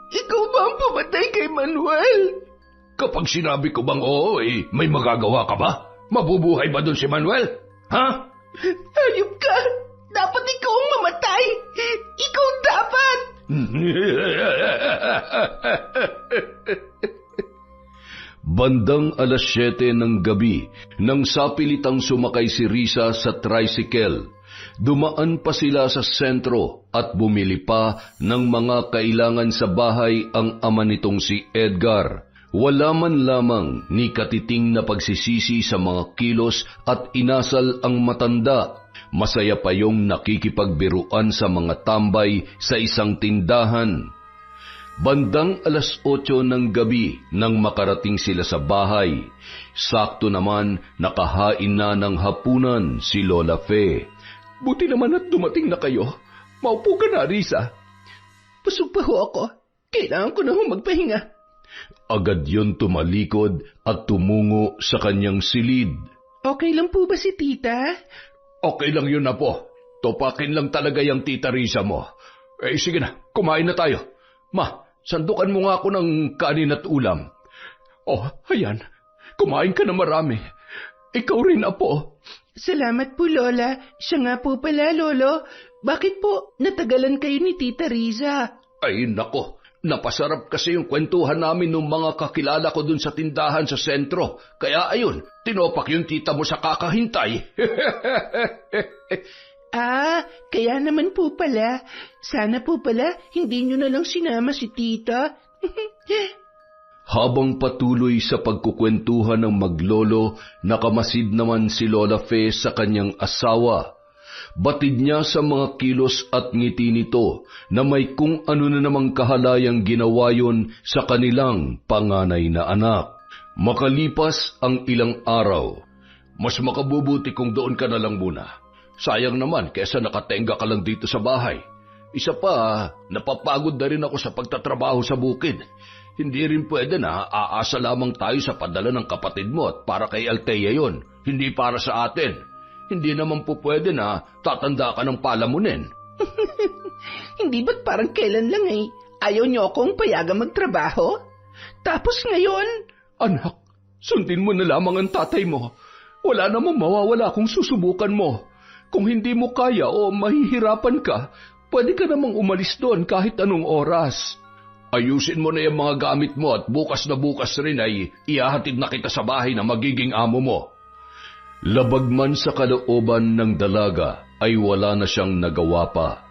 Ikaw ba ang pumatay kay Manuel?
Kapag sinabi ko bang oo, may magagawa ka ba? Mabubuhay ba doon si Manuel? Ha?
Hayop ka! Dapat ikaw ang mamatay! Ikaw dapat!
Bandang 7:00 ng gabi, nang sapilitang sumakay si Risa sa tricycle, dumaan pa sila sa sentro at bumili pa ng mga kailangan sa bahay ang ama nitong si Edgar. Wala man lamang ni katiting na pagsisisi sa mga kilos at inasal ang matanda. Masaya pa yung nakikipagbiruan sa mga tambay sa isang tindahan. Bandang 8:00 ng gabi nang makarating sila sa bahay. Sakto naman nakahain na ng hapunan si Lola Fe.
Buti naman at dumating na kayo. Maupo ka na, Riza. Busog pa ho ako. Kailangan ko na ho magpahinga.
Agad yon tumalikod at tumungo sa kanyang silid.
Okay lang po ba si tita?
Okay lang yun, Apo. Topakin lang talaga yung tita Riza mo. Sige na, kumain na tayo. Ma, sandukan mo nga ako ng kanin at ulam.
Oh, ayan. Kumain ka na marami. Ikaw rin, Apo. Salamat po, Lola. Siya nga po pala, Lolo. Bakit po natagalan kayo ni Tita Riza?
Ay, nako. Napasarap kasi yung kwentuhan namin ng mga kakilala ko dun sa tindahan sa sentro. Kaya ayun, tinopak yung tita mo sa kakahintay.
Kaya naman po pala. Sana po pala hindi nyo na lang sinama si tita.
Habang patuloy sa pagkukwentuhan ng maglolo, nakamasid naman si Lola Fe sa kanyang asawa. Batid niya sa mga kilos at ngiti nito na may kung ano na namang kahalayang ginawa yon sa kanilang panganay na anak. Makalipas ang ilang araw,
mas makabubuti kung doon ka na lang muna. Sayang naman kesa nakatenga ka lang dito sa bahay. Isa pa, napapagod na rin ako sa pagtatrabaho sa bukid. Hindi rin pwede na aasa lamang tayo sa padala ng kapatid mo at para kay Althea yon, hindi para sa atin. Hindi naman po pwede na tatanda ka ng palamunin.
Hindi ba't parang kailan lang ayaw niyo akong payagang magtrabaho? Tapos ngayon?
Anak, sundin mo na lamang ang tatay mo. Wala namang mawawala kung susubukan mo. Kung hindi mo kaya o mahihirapan ka, pwede ka namang umalis doon kahit anong oras. Ayusin mo na yung mga gamit mo at bukas na bukas rin ay ihahatid na kita sa bahay na magiging amo mo.
Labag man sa kalooban ng dalaga ay wala na siyang nagawa pa.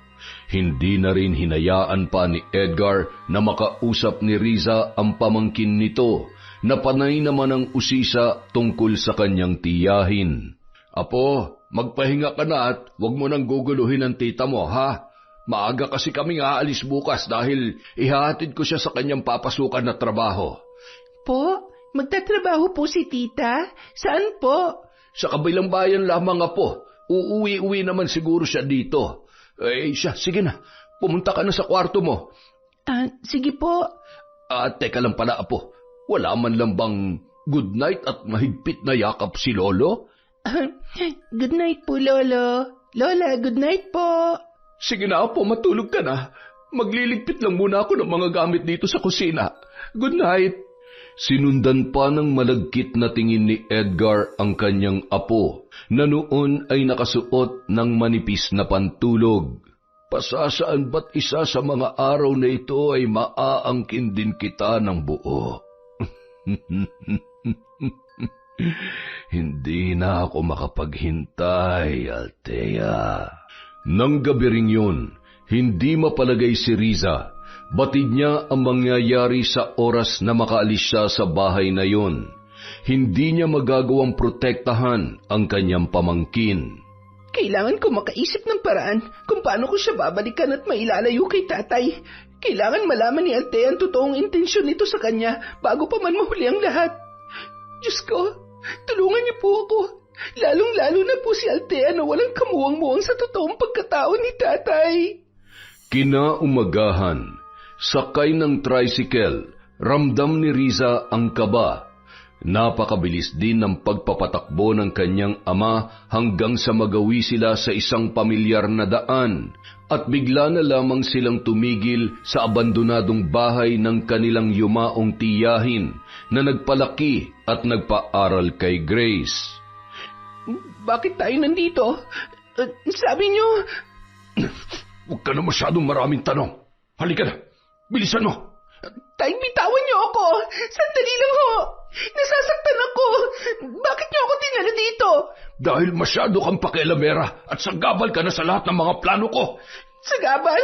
Hindi na rin hinayaan pa ni Edgar na makausap ni Riza ang pamangkin nito na panay naman ang usisa tungkol sa kanyang tiyahin.
Apo, magpahinga ka na at huwag mo nang guguluhin ang tita mo, ha? Maaga kasi kaming aalis bukas dahil ihahatid ko siya sa kanyang papasukan na trabaho.
Po? Magtatrabaho po si tita? Saan po?
Sa kabilang bayan lamang, Apo. Uuwi-uwi naman siguro siya dito. Sige na. Pumunta ka na sa kwarto mo.
Sige po.
Teka lang pala, Apo. Wala man lang bang good night at mahigpit na yakap si Lolo?
Good night po, Lolo. Lola, good night po.
Sige na, Apo. Matulog ka na. Magliligpit lang muna ako ng mga gamit dito sa kusina. Good night.
Sinundan pa ng malagkit na tingin ni Edgar ang kanyang apo na noon ay nakasuot ng manipis na pantulog.
Pasasaan ba't isa sa mga araw na ito ay maaangkin din kita ng buo?
Hindi na ako makapaghintay, Althea. Nang gabi ring yun, hindi mapalagay si Riza. Batid niya ang mangyayari sa oras na makaalis siya sa bahay na yon. Hindi niya magagawang protektahan ang kanyang pamangkin.
Kailangan ko makaisip ng paraan kung paano ko siya babalikan at mailalayo kay tatay. Kailangan malaman ni Althea ang totoong intensyon nito sa kanya bago pa man mahuli ang lahat. Diyos ko, tulungan niyo po ako. Lalong-lalo na po si Althea na walang kamuwang-muwang sa totoong pagkatao ni tatay.
Kinaumagahan, sakay ng tricycle, ramdam ni Riza ang kaba. Napakabilis din ng pagpapatakbo ng kanyang ama hanggang sa magawi sila sa isang pamilyar na daan at bigla na lamang silang tumigil sa abandonadong bahay ng kanilang yumaong tiyahin na nagpalaki at nagpaaral kay Grace.
Bakit tayo nandito? Sabi niyo...
Huwag ka na masyadong maraming tanong. Halika na. Bilisan mo.
Tay, bitawan niyo ako. Sandali lang ho. Nasasaktan ako. Bakit niyo ako dinala dito?
Dahil masyado kang pakialamera at sagabal ka na sa lahat ng mga plano ko.
Sagabal?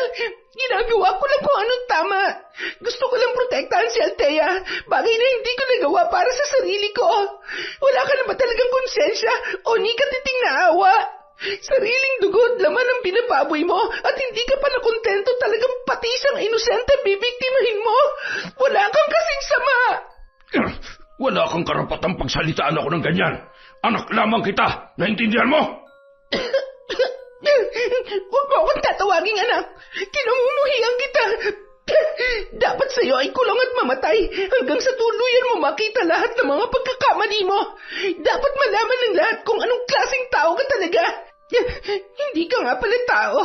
Ginagawa ko lang kung anong tama. Gusto ko lang protektahan si Althea. Bagay na hindi ko nagawa para sa sarili ko. Wala ka na ba talagang konsensya o ni katiting na awa? Sariling dugo at laman ang binababoy mo at hindi ka pa nakontento, talagang pati isang inosente bibiktimahin mo. Wala kang kasing sama.
Wala kang karapatang pagsalitaan ako ng ganyan. Anak lamang kita. Naintindihan mo?
Huwag mo akong tatawaging anak. Kinamumuhian kita. Dapat sa'yo ay kulong at mamatay hanggang sa tuluyan mo makita lahat ng mga pagkakamali mo. Dapat malaman ng lahat kung anong klaseng tao ka talaga. Hindi ka nga pala tao.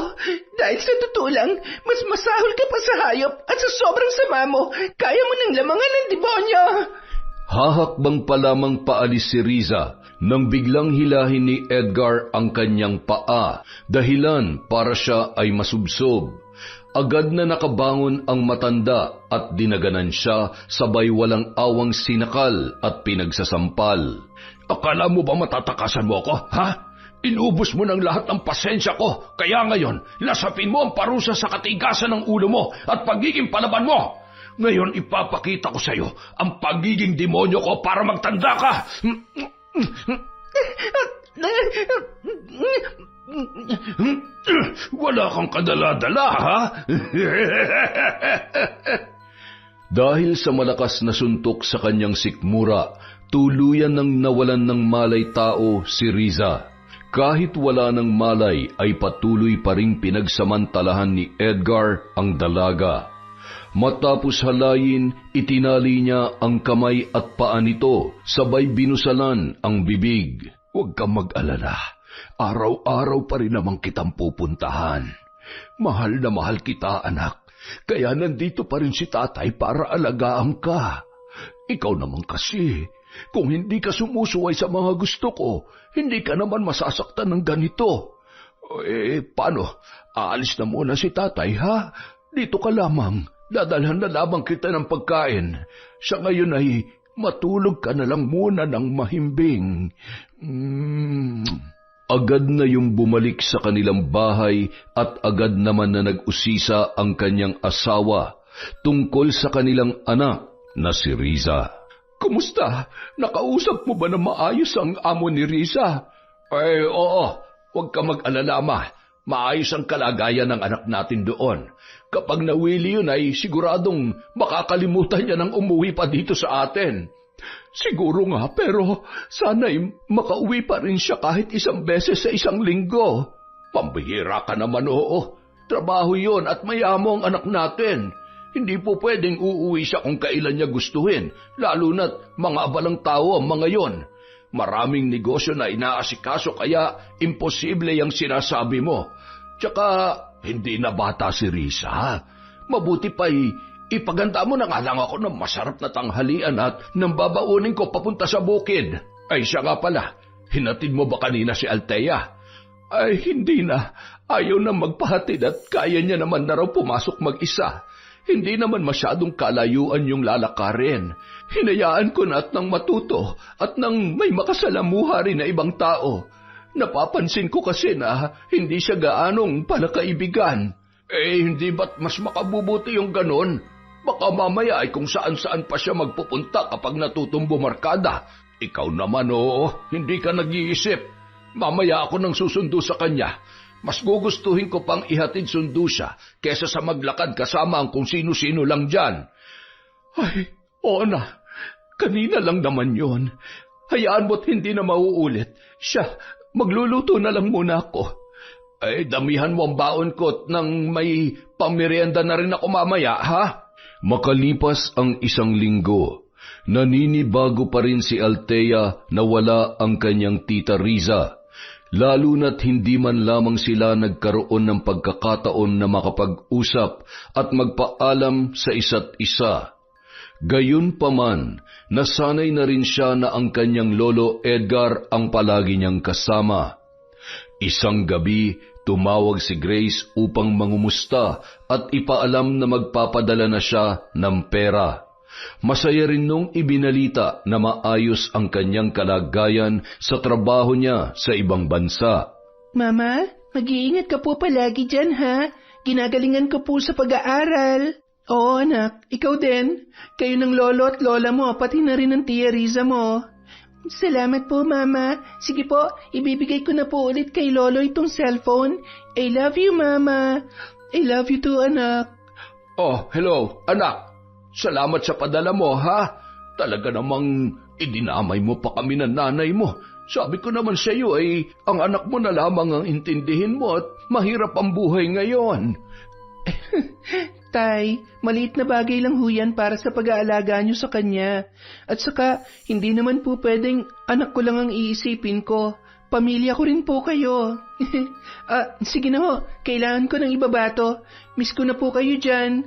Dahil sa totoo lang, mas masahol ka pa sa hayop at sa sobrang sama mo, kaya mo nang lamangan ng demonyo.
Hahakbang pa lamang paalis si Riza nang biglang hilahin ni Edgar ang kanyang paa, dahilan para siya ay masubsob. Agad na nakabangon ang matanda at dinaganan siya, sabay walang awang sinakal at pinagsasampal.
Akala mo ba matatakasan mo ako, ha? Inubos mo ng lahat ng pasensya ko, kaya ngayon, lasapin mo ang parusa sa katigasan ng ulo mo at pagiging palaban mo. Ngayon ipapakita ko sa iyo ang pagiging demonyo ko para magtanda ka. Wala kang kadala-dala, ha?
Dahil sa malakas na suntok sa kanyang sikmura, tuluyan nang nawalan ng malay tao si Riza. Kahit wala ng malay ay patuloy pa ring pinagsamantalahan ni Edgar ang dalaga. Matapos halayin, itinali niya ang kamay at paa nito, sabay binusalan ang bibig.
Huwag kang mag-alala. Araw-araw pa rin naman kitang pupuntahan. Mahal na mahal kita, anak. Kaya nandito pa rin si tatay para alagaan ka. Ikaw naman kasi, kung hindi ka sumusuway sa mga gusto ko, hindi ka naman masasaktan ng ganito. Paano? Aalis na muna si tatay, ha? Dito ka lamang. Dadalhan na lamang kita ng pagkain. Sa ngayon ay matulog ka na lang muna ng mahimbing.
Agad na yung bumalik sa kanilang bahay at agad naman na nag-usisa ang kanyang asawa tungkol sa kanilang anak na si Riza.
Kumusta? Nakausap mo ba na maayos ang amo ni Riza? Oo. Huwag ka mag-alala, ma. Maayos ang kalagayan ng anak natin doon. Kapag nawili yun ay siguradong makakalimutan niya nang umuwi pa dito sa atin. Siguro nga, pero sana'y makauwi pa rin siya kahit isang beses sa isang linggo. Pambihira ka naman, oo. Trabaho yon at mayamo ang anak natin. Hindi po pwedeng uuwi siya kung kailan niya gustuhin, lalo na't mga abalang tao ang mga yon. Maraming negosyo na inaasikaso kaya imposible yung sinasabi mo. Tsaka hindi na bata si Riza. Mabuti pa'y ipaganda mo na nga lang ako ng masarap na tanghalian at nang babaunin ko papunta sa bukid. Ay siya nga pala, hinatid mo ba kanina si Althea? Ay hindi na, ayaw na magpahatid at kaya niya naman na raw pumasok mag-isa. Hindi naman masyadong kalayuan yung lalakarin. Hinayaan ko na at nang matuto at nang may makasalamuha rin na ibang tao. Napapansin ko kasi na hindi siya gaanong palakaibigan. Hindi ba't mas makabubuti yung ganon? Baka mamaya ay kung saan-saan pa siya magpupunta kapag natutong bumarkada. Ikaw naman hindi ka nag-iisip. Mamaya ako nang susundo sa kanya. Mas gugustuhin ko pang ihatid sundo siya kesa sa maglakad kasama ang kung sino-sino lang dyan. Ay, oo na. Kanina lang naman yon. Hayaan mo't hindi na mauulit. Siya, magluluto na lang muna ako. Ay, damihan mo ang baon ko nang may pamerienda na rin ako mamaya, ha?
Makalipas ang isang linggo, naninibago pa rin si Althea na wala ang kanyang tita Riza. Lalo na't hindi man lamang sila nagkaroon ng pagkakataon na makapag-usap at magpaalam sa isa't isa. Gayunpaman, nasanay na rin siya na ang kanyang lolo Edgar ang palagi niyang kasama. Isang gabi, tumawag si Grace upang mangumusta at ipaalam na magpapadala na siya ng pera. Masaya rin nung ibinalita na maayos ang kanyang kalagayan sa trabaho niya sa ibang bansa.
Mama, mag-iingat ka po palagi dyan, ha? Ginagalingan ko po sa pag-aaral. Oo, anak. Ikaw din. Kayo ng lolo at lola mo, pati na rin ng tia Riza mo. Salamat po, Mama. Sige po, ibibigay ko na po ulit kay Lolo itong cellphone. I love you, Mama. I love you too, anak.
Oh, hello, anak. Salamat sa padala mo, ha? Talaga namang idinamay mo pa kami ng nanay mo. Sabi ko naman sa iyo ay ang anak mo na lamang ang intindihin mo at mahirap ang buhay ngayon.
Tay, maliit na bagay lang ho yan para sa pag-aalaga niyo sa kanya. At saka, hindi naman po pwedeng anak ko lang ang iisipin ko. Pamilya ko rin po kayo. Sige na ho, kailangan ko ng ibabato. Miss ko na po kayo dyan.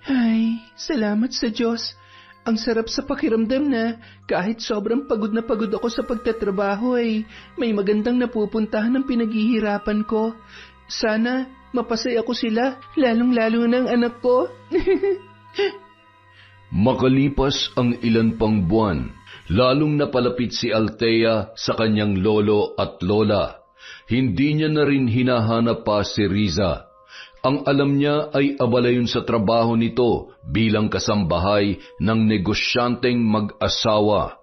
Ay, salamat sa Diyos. Ang sarap sa pakiramdam na kahit sobrang pagod na pagod ako sa pagtatrabaho ay may magandang napupuntahan ng pinaghihirapan ko. Sana mapasaya ko sila, lalong-lalo ng anak ko.
Makalipas ang ilan pang buwan, lalong napalapit si Althea sa kanyang lolo at lola. Hindi niya na rin hinahanap pa si Riza. Ang alam niya ay abala yun sa trabaho nito bilang kasambahay ng negosyanteng mag-asawa.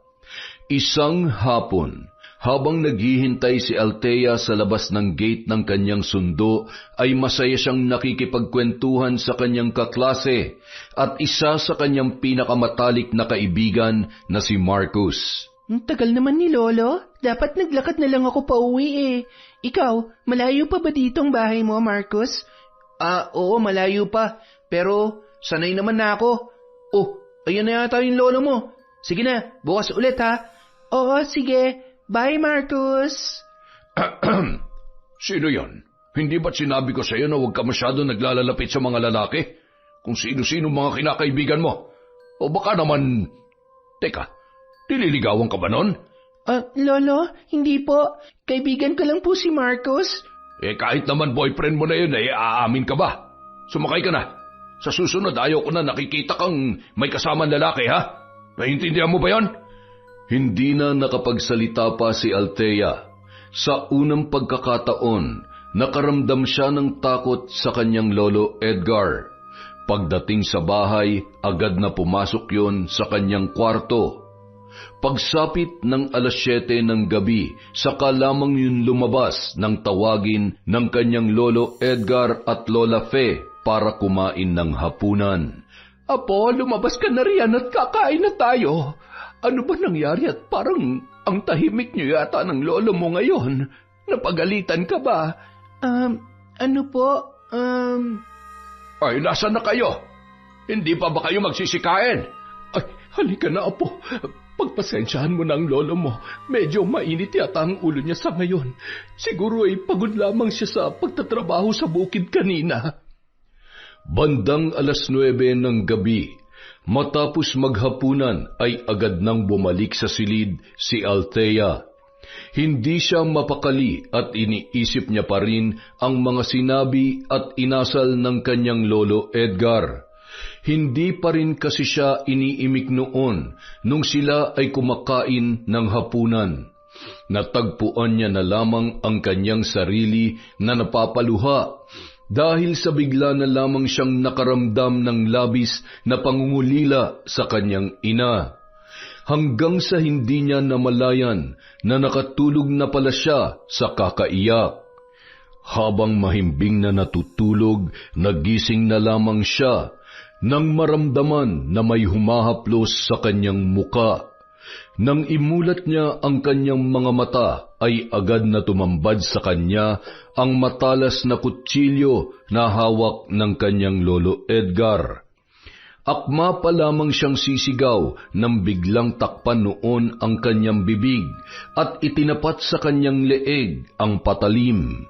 Isang hapon, habang naghihintay si Althea sa labas ng gate ng kanyang sundo, ay masaya siyang nakikipagkwentuhan sa kanyang kaklase at isa sa kanyang pinakamatalik na kaibigan na si Marcus.
Ang tagal naman ni Lolo. Dapat naglakad na lang ako pauwi eh. Ikaw, malayo pa ba dito ang bahay mo, Marcus?
Oo, malayo pa. Pero sanay naman na ako. Oh, ayun na yata yung lolo mo. Sige na, bukas ulit ha.
Oo, sige. Bye, Marcus.
Sino yon? Hindi ba't sinabi ko sa iyo na huwag ka masyado naglalalapit sa mga lalaki? Kung sino-sino mga kinakaibigan mo. O baka naman... Teka, nililigawan ka ba nun?
Lolo, hindi po. Kaibigan ko lang po si Marcus.
Kahit naman boyfriend mo na yun, aamin ka ba? Sumakay ka na. Sa susunod, ayaw ko na nakikita kang may kasamang lalaki, ha? Naiintindihan mo ba yon?
Hindi na nakapagsalita pa si Althea. Sa unang pagkakataon, nakaramdam siya ng takot sa kanyang lolo Edgar. Pagdating sa bahay, agad na pumasok yon sa kanyang kwarto. Pagsapit ng 7:00 ng gabi, saka lamang yun lumabas nang tawagin ng kanyang lolo Edgar at lola Fe para kumain ng hapunan.
Apo, lumabas ka na riyan at kakain na tayo. Ano ba nangyari at parang ang tahimik niyo yata ng lolo mo ngayon? Napagalitan ka ba? Ano po?
Ay, nasaan na kayo? Hindi pa ba kayo magsisikain?
Ay, halika na, Apo. Pagpasensyahan mo na ang lolo mo. Medyo mainit yata ang ulo niya sa ngayon. Siguro ay pagod lamang siya sa pagtatrabaho sa bukid kanina.
Bandang 9:00 ng gabi, matapos maghapunan ay agad nang bumalik sa silid si Althea. Hindi siya mapakali at iniisip niya pa rin ang mga sinabi at inasal ng kanyang lolo Edgar. Hindi pa rin kasi siya iniimik noon nung sila ay kumakain ng hapunan. Natagpuan niya na lamang ang kanyang sarili na napapaluha dahil sa bigla na lamang siyang nakaramdam ng labis na pangungulila sa kanyang ina. Hanggang sa hindi niya namalayan na nakatulog na pala siya sa kakaiyak. Habang mahimbing na natutulog, nagising na lamang siya nang maramdaman na may humahaplos sa kanyang muka. Nang imulat niya ang kanyang mga mata, ay agad na tumambad sa kanya ang matalas na kutsilyo na hawak ng kanyang lolo Edgar. Akma pa lamang siyang sisigaw nang biglang takpan noon ang kanyang bibig at itinapat sa kanyang leeg ang patalim.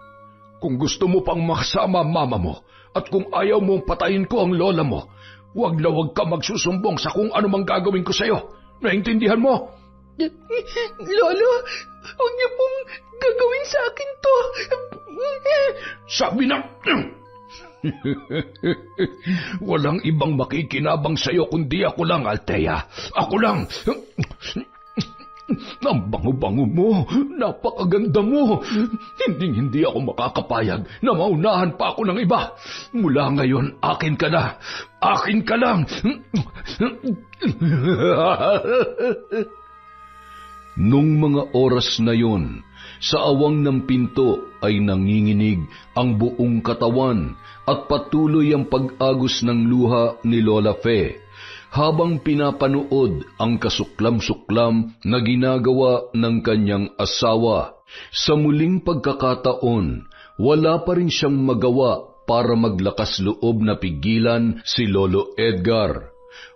Kung gusto mo pang makasama mama mo at kung ayaw mong patayin ko ang lola mo, huwag na huwag ka magsusumbong sa kung ano mang gagawin ko sa'yo. Naintindihan mo?
Lolo, huwag niyo pong gagawin sa akin to.
Sabi na... Walang ibang makikinabang sa'yo kundi ako lang, Althea. Ako lang. Ang bango-bango mo, napakaganda mo. Hindi ako makakapayag na maunahan pa ako ng iba. Mula ngayon, akin ka na. Akin ka lang.
Nung mga oras na yon, sa awang ng pinto ay nanginginig ang buong katawan at patuloy ang pag-agos ng luha ni Lola Fe habang pinapanood ang kasuklam-suklam na ginagawa ng kanyang asawa. Sa muling pagkakataon, wala pa rin siyang magawa para maglakas loob na pigilan si Lolo Edgar.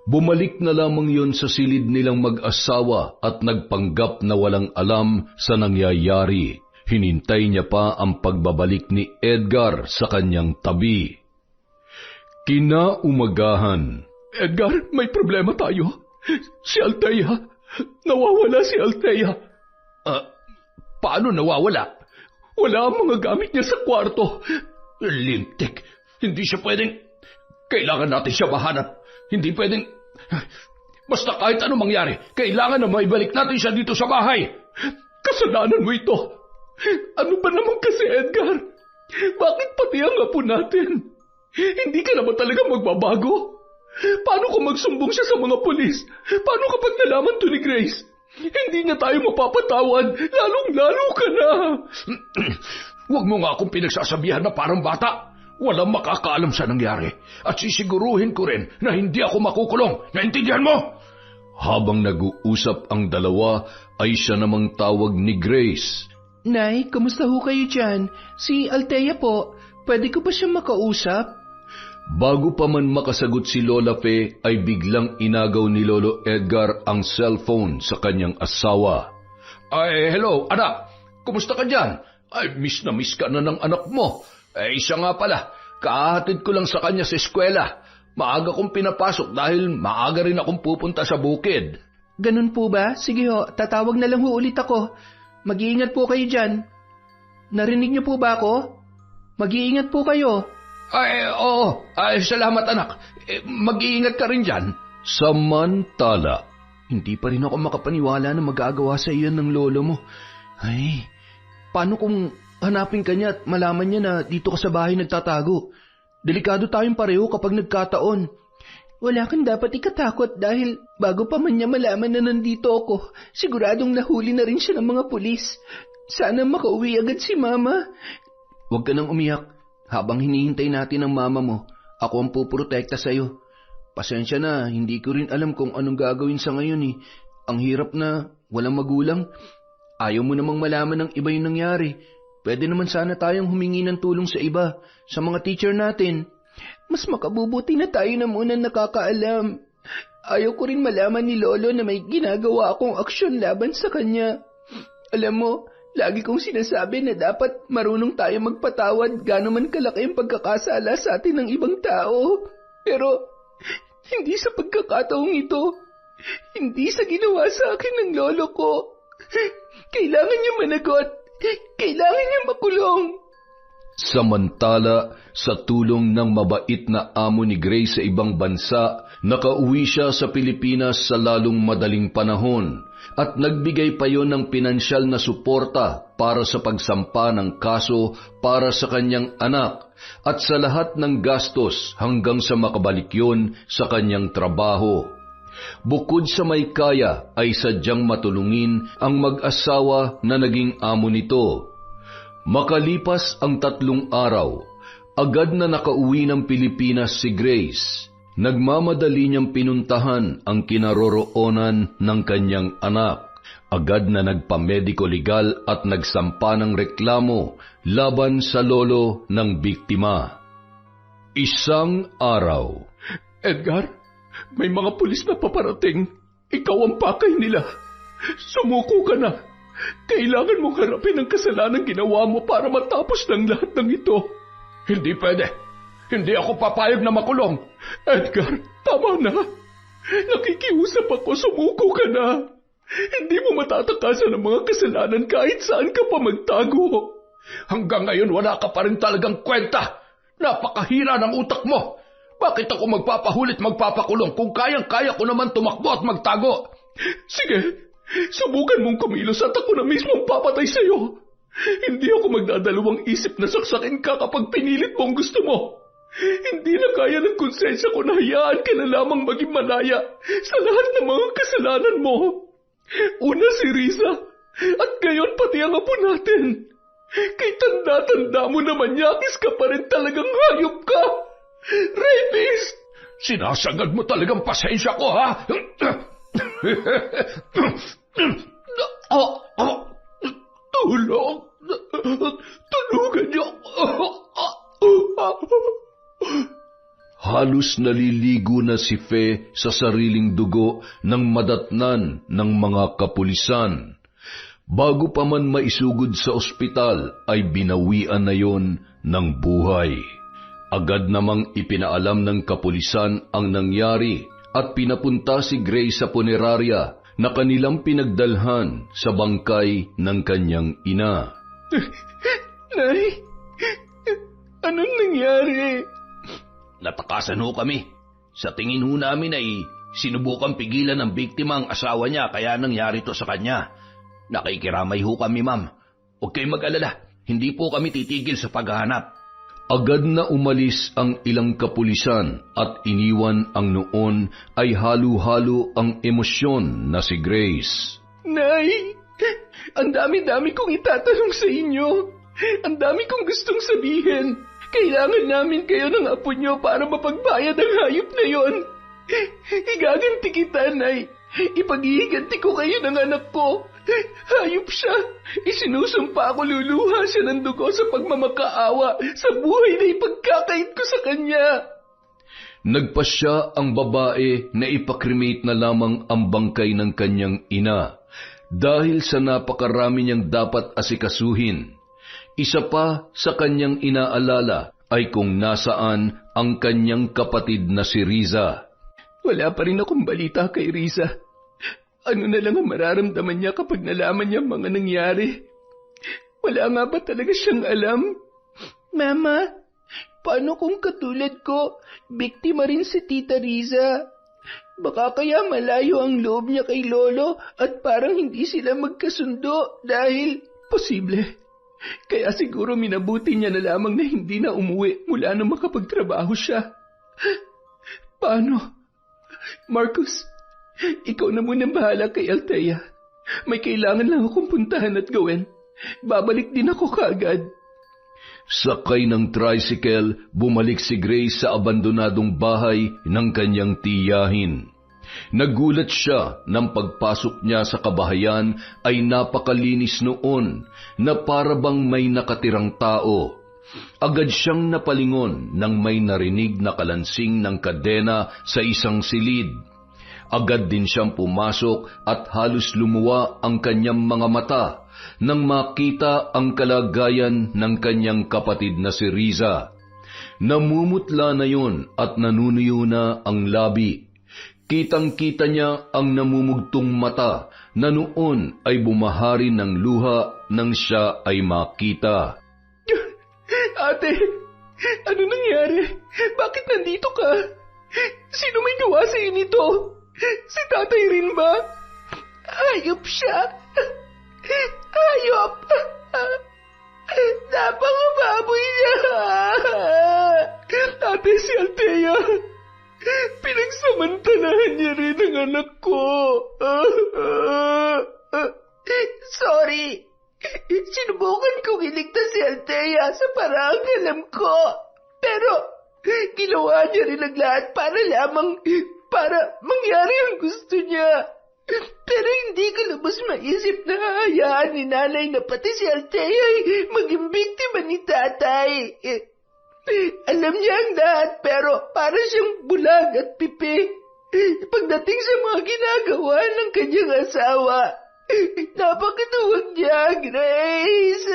Bumalik na lamang yon sa silid nilang mag-asawa at nagpanggap na walang alam sa nangyayari. Hinintay niya pa ang pagbabalik ni Edgar sa kanyang tabi. Kinaumagahan.
Edgar, may problema tayo. Si Althea. Nawawala si Althea.
Paano nawawala?
Wala ang mga gamit niya sa kwarto.
Lintik. Hindi siya pwedeng... Kailangan natin siya mahanap. Hindi pwedeng... Basta kahit anong mangyari, kailangan na maibalik natin siya dito sa bahay.
Kasalanan mo ito. Ano ba naman kasi, Edgar? Bakit pati ang apo natin? Hindi ka naman talaga magbabago? Paano kung magsumbong siya sa mga pulis? Paano kapag nalaman to ni Grace? Hindi na tayo mapapatawad. Lalong-lalo ka na.
Huwag mo nga akong pinagsasabihan na parang bata. Walang makakaalam sa nangyari. At sisiguruhin ko rin na hindi ako makukulong. Naintindihan mo?
Habang nag-uusap ang dalawa, ay siya namang tawag ni Grace.
Nay, kumusta ho kayo dyan? Si Althea po, pwede ko ba siyang makausap?
Bago pa man makasagot si Lola Fe, ay biglang inagaw ni Lolo Edgar ang cellphone sa kanyang asawa.
Ay, hello, anak. Kumusta ka dyan? Ay, miss na miss ka na ng anak mo. Siya nga pala, kahatid ko lang sa kanya sa eskwela. Maaga kong pinapasok dahil maaga rin akong pupunta sa bukid.
Ganun po ba? Sige ho, tatawag na lang ho ulit ako. Mag-iingat po kayo dyan. Narinig niyo po ba ako? Mag-iingat po kayo.
Oo. Salamat anak. Mag-iingat ka rin dyan.
Samantala,
hindi pa rin ako makapaniwala na magagawa sa iyan ng lolo mo. Ay, paano kung hanapin ka niya at malaman niya na dito ka sa bahay nagtatago? Delikado tayong pareho kapag nagkataon. Wala kang dapat ikatakot dahil bago pa man niya malaman na nandito ako, siguradong nahuli na rin siya ng mga pulis. Sana makauwi agad si Mama. Huwag ka nang umiyak. Habang hinihintay natin ang mama mo, ako ang puprotekta sa'yo. Pasensya na, hindi ko rin alam kung anong gagawin sa ngayon eh. Ang hirap na walang magulang. Ayaw mo namang malaman ng iba yung nangyari. Pwede naman sana tayong humingi ng tulong sa iba, sa mga teacher natin. Mas makabubuti na tayo na muna nakakaalam. Ayaw ko rin malaman ni Lolo na may ginagawa akong aksyon laban sa kanya. Alam mo, lagi kong sinasabi na dapat marunong tayo magpatawad gaano man kalaki ang pagkakasala sa atin ng ibang tao. Pero, hindi sa pagkakataong ito. Hindi sa ginawa sa akin ng lolo ko. Kailangan niya managot. Kailangan niya makulong.
Samantala, sa tulong ng mabait na amo ni Grace sa ibang bansa, nakauwi siya sa Pilipinas sa lalong madaling panahon at nagbigay pa yon ng pinansyal na suporta para sa pagsampa ng kaso para sa kanyang anak at sa lahat ng gastos hanggang sa makabalik yon sa kanyang trabaho. Bukod sa may kaya ay sadyang matulungin ang mag-asawa na naging amo nito. Makalipas ang 3 araw, agad na nakauwi ng Pilipinas si Grace. Nagmamadali niyang pinuntahan ang kinaroroonan ng kanyang anak. Agad na nagpamediko legal at nagsampa ng reklamo laban sa lolo ng biktima. Isang araw.
Edgar, may mga pulis na paparating. Ikaw ang pakay nila. Sumuko ka na. Kailangan mong harapin ang kasalanan ginawa mo para matapos ng lahat ng ito.
Hindi pwede. Hindi ako papayag na makulong.
Edgar, tama na. Nakikiusap ako, sumuko ka na. Hindi mo matatakasan ang mga kasalanan kahit saan ka pa magtago.
Hanggang ngayon wala ka pa rin talagang kwenta. Napakahira ng utak mo. Bakit ako magpapahulit magpapakulong kung kayang-kaya ko naman tumakbo at magtago?
Sige. Subukan mong kumilos at ako na mismo ang papatay sa'yo. Hindi ako magdadalawang isip na saksakin ka kapag pinilit mo ang gusto mo. Hindi na kaya ng konsensya ko na hayaan ka na lamang maging malaya sa lahat ng mga kasalanan mo. Una si Riza, at ngayon pati ang apo natin. Kay tanda-tanda mo naman, yakis ka pa rin, talagang hayop ka. Rapist!
Sinasagad mo talagang pasensya ko, ha?
Tulong! Tulungan niyo!
Halos naliligo na si Fe sa sariling dugo ng madatnan ng mga kapulisan. Bago pa man maisugod sa ospital ay binawian na yon ng buhay. Agad namang ipinaalam ng kapulisan ang nangyari at pinapunta si Grace sa punerarya na kanilang pinagdalhan sa bangkay ng kanyang ina.
Nay, anong nangyari?
Natakasan ho kami. Sa tingin ho namin ay sinubukan pigilan ng biktima ang asawa niya kaya nangyari to sa kanya. Nakikiramay ho kami, ma'am. Huwag kayong mag-alala. Hindi po kami titigil sa paghahanap.
Agad na umalis ang ilang kapulisan at iniwan ang noon ay halo-halo ang emosyon na si Grace.
Nay, ang dami-dami kong itatanong sa inyo. Ang dami kong gustong sabihin. Kailangan namin kayo ng apo nyo para mapagbayad ang hayop na yon. Igaganti kita, Nay. Ipag-iiganti ko kayo ng anak ko. Hayop siya. Isinusumpa ko luluha siya ng dugo sa pagmamakaawa sa buhay na ipagkakait ko sa kanya.
Nagpasya ang babae na ipakremate na lamang ang bangkay ng kanyang ina dahil sa napakarami niyang dapat asikasuhin. Isa pa sa kanyang inaalala ay kung nasaan ang kanyang kapatid na si Riza.
Wala pa rin akong balita kay Riza. Ano na lang ang mararamdaman niya kapag nalaman niya mga nangyari? Wala nga ba talaga siyang alam? Mama, paano kung katulad ko, biktima rin si Tita Riza? Baka kaya malayo ang loob niya kay Lolo at parang hindi sila magkasundo dahil posible. Kaya siguro minabuti niya na lamang na hindi na umuwi mula nang makapagtrabaho siya. Paano? Marcus, ikaw na muna bahala kay Althea. May kailangan lang akong puntahan at gawin. Babalik din ako kaagad.
Sakay ng tricycle, bumalik si Grace sa abandonadong bahay ng kanyang tiyahin. Nagulat siya nang pagpasok niya sa kabahayan ay napakalinis noon na para bang may nakatirang tao. Agad siyang napalingon nang may narinig na kalansing ng kadena sa isang silid. Agad din siyang pumasok at halos lumuwa ang kanyang mga mata nang makita ang kalagayan ng kanyang kapatid na si Riza. Namumutla na yon at nanunuyo na ang labi. Kitang-kita niya ang namumugtong mata na noon ay bumahari ng luha nang siya ay makita.
Ate, ano nangyari? Bakit nandito ka? Sino may gawa sa iyo nito? Si tatay rin ba? Hayop siya. Hayop. Napangababoy niya. Ate, si Althea. Pinagsamantanahan niya rin ang anak ko. Sorry. Sinubukan kong iligtas si Althea sa paraang alam ko. Pero ginawa niya rin ang lahat para mangyari ang gusto niya. Pero hindi ko lubos maisip na hahayaan ni nanay na pati si Althea ay maging biktima ni tatay. Alam niya ang lahat pero para siyang bulag at pipi. Pagdating sa mga ginagawa ng kanyang asawa, napakatuwag niya, Grace.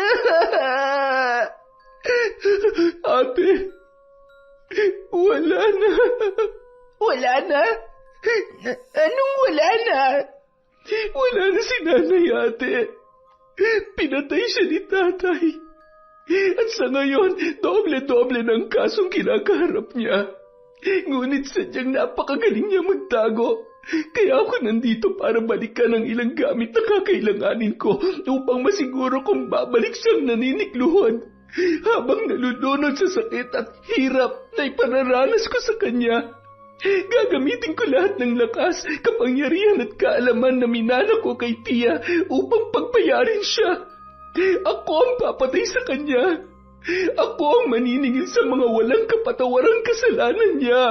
Ate, wala na. Wala na? Anong wala na? Wala na si nanay, ate. Pinatay siya ni tatay. At sa ngayon, doble-doble ng kasong kinakaharap niya. Ngunit sadyang napakagaling niya magtago. Kaya ako nandito para balikan ang ilang gamit na kakailanganin ko upang masiguro kung babalik siyang naninikluhod. Habang nalulunod sa sakit at hirap na ipanaranas ko sa kanya. Gagamitin ko lahat ng lakas, kapangyarihan at kaalaman na minana ko kay Tia upang pagbayarin siya. Ako ang papatay sa kanya. Ako ang maniningil sa mga walang kapatawarang kasalanan niya.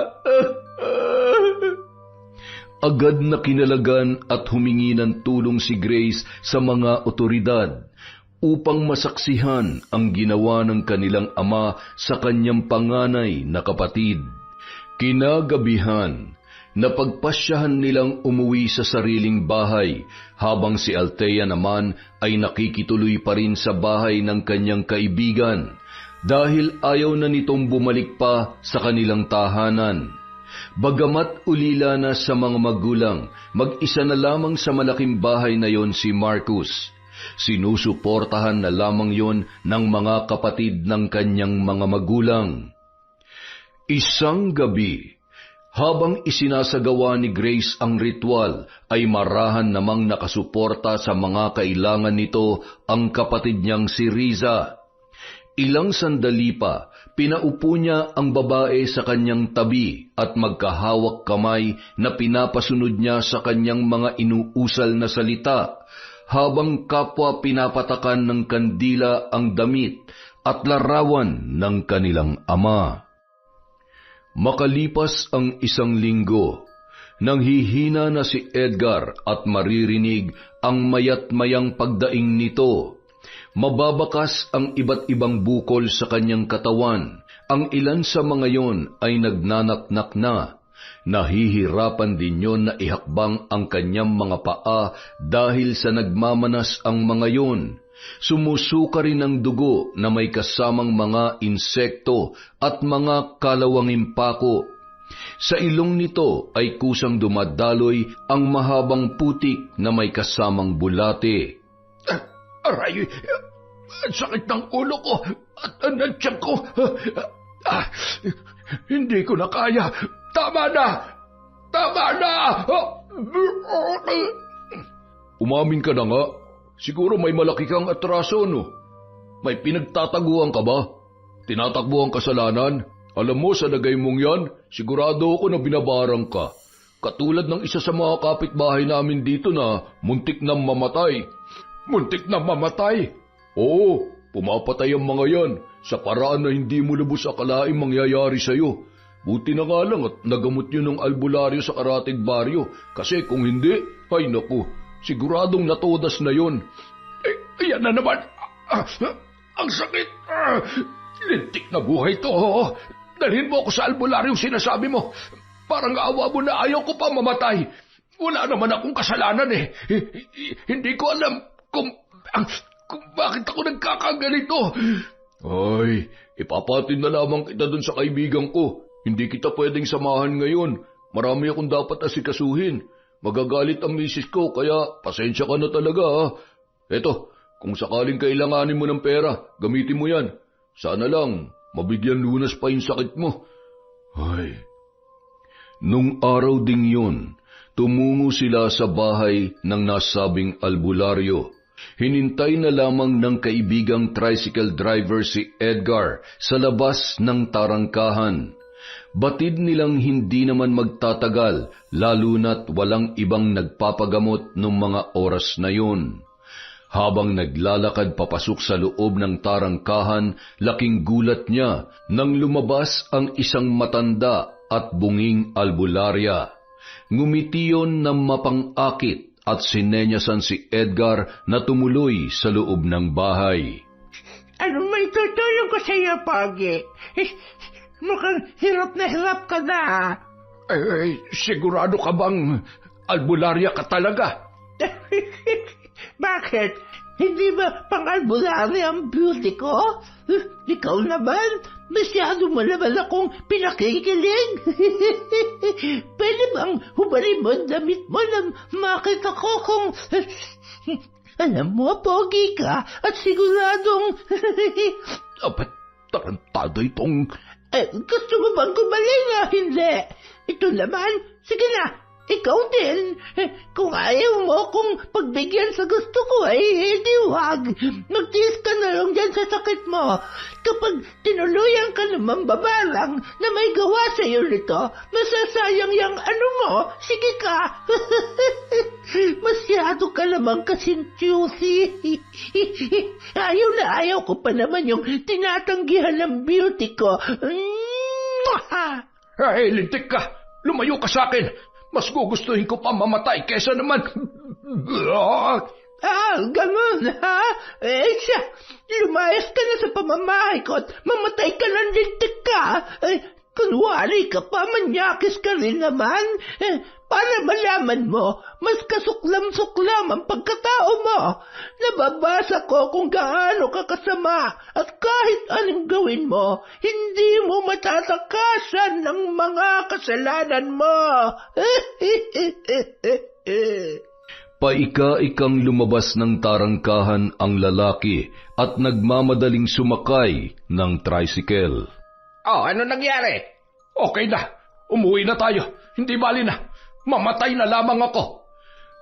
Agad na kinalagan at humingi ng tulong si Grace sa mga otoridad upang masaksihan ang ginawa ng kanilang ama sa kanyang panganay na kapatid. Kinagabihan, napagpasyahan nilang umuwi sa sariling bahay habang si Althea naman ay nakikituloy pa rin sa bahay ng kanyang kaibigan dahil ayaw na nitong bumalik pa sa kanilang tahanan. Bagamat ulila na sa mga magulang, mag-isa na lamang sa malaking bahay na yon si Marcus. Sinusuportahan na lamang yon ng mga kapatid ng kanyang mga magulang. Isang gabi, habang isinasagawa ni Grace ang ritual, ay marahan namang nakasuporta sa mga kailangan nito ang kapatid niyang si Riza. Ilang sandali pa, pinaupo niya ang babae sa kanyang tabi at magkahawak kamay na pinapasunod niya sa kanyang mga inuusal na salita, habang kapwa pinapatakan ng kandila ang damit at larawan ng kanilang ama. Makalipas ang isang linggo, nang hihina na si Edgar at maririnig ang mayat-mayang pagdaing nito, mababakas ang iba't ibang bukol sa kanyang katawan. Ang ilan sa mga yon ay nagnanaknak na. Nahihirapan din yon na ihakbang ang kanyang mga paa dahil sa nagmamanas ang mga yon. Sumusuka rin ang dugo na may kasamang mga insekto at mga kalawanging pako. Sa ilong nito ay kusang dumadaloy ang mahabang putik na may kasamang bulate.
Aray, sakit ng ulo ko at ng tiyan ko. Hindi ko na kaya. Tama na! Tama na!
Umamin ka na nga. Siguro may malaki kang atraso, no? May pinagtataguan ka ba? Tinatakbo ang kasalanan? Alam mo, sa lagay mong yan, sigurado ako na binabarang ka. Katulad ng isa sa mga kapitbahay namin dito na muntik na mamatay.
Muntik na mamatay?
Oo, pumapatay ang mga yan sa paraan na hindi mo lubos akalaing mangyayari sa'yo. Buti na nga lang at nagamot yun ng albularyo sa karatig baryo. Kasi kung hindi, ay naku, siguradong natodas na yun.
Ayan na naman. Ang sakit. Lintik na buhay to. Dalhin mo ako sa albularyong sinasabi mo. Parang awa mo na ayaw ko pa mamatay. Wala naman akong kasalanan eh. Hindi ko alam kung bakit ako nagkakaganito.
Ay, ipapatid na lamang kita dun sa kaibigan ko. Hindi kita pwedeng samahan ngayon. Marami akong dapat asikasuhin. Magagalit ang misis ko, kaya pasensya ka na talaga ha. Eto, kung sakaling kailanganin mo ng pera, gamitin mo yan. Sana lang, mabigyan lunas pa yung sakit mo. Ay. Nung araw ding yun, tumungo sila sa bahay ng nasabing albularyo. Hinintay na lamang ng kaibigang tricycle driver si Edgar sa labas ng tarangkahan. Batid nilang hindi naman magtatagal, lalo na't walang ibang nagpapagamot nung mga oras na yun. Habang naglalakad papasok sa loob ng tarangkahan, laking gulat niya nang lumabas ang isang matanda at bunging albularya. Ngumiti yun ng mapang-akit at sinenyasan si Edgar na tumuloy sa loob ng bahay.
Ano may tutulong ko sa iyo, Pogi? Mukhang hirap ka na.
Sigurado ka bang albularya ka talaga?
Bakit? Hindi ba pang-albularya ang beauty ko? Ikaw naman, masyado mo naman akong pinakikilig. Pwede bang hubarin mo ang damit mo nang makita ko kung... Alam mo, pogi ka at siguradong...
Dapat tarantado itong...
gusto mo bang gumaling na hindi? Ito naman, sige na, ikaw din. Kung ayaw mo kung pagbigyan sa gusto ko di wag. Magtiis ka na lang dyan sa sakit mo. Kapag tinuluyan ka naman babalang na may gawa sa'yo nito, masasayang yung ano mo, sige ka. Masyado ka naman kasing juicy. Ayaw na ayaw ko pa naman yung tinatanggihan ng beauty ko.
Hey, lintik ka! Lumayo ka sa akin! Mas gugustuhin ko pa mamatay kesa naman...
Ganun, ha? Siya, lumayas ka na sa pamamahay ko at mamatay ka ng lintik ka. Kunwari ka pa, manyakis ka rin naman. Para malaman mo, mas kasuklam-suklam ang pagkatao mo. Nababasa ko kung gaano ka kasama at kahit anong gawin mo, hindi mo matatakasan ng mga kasalanan mo.
Paika-ikang lumabas ng tarangkahan ang lalaki at nagmamadaling sumakay ng tricycle.
Ano nangyari?
Okay na, umuwi na tayo. Hindi bali na. Mamatay na lamang ako.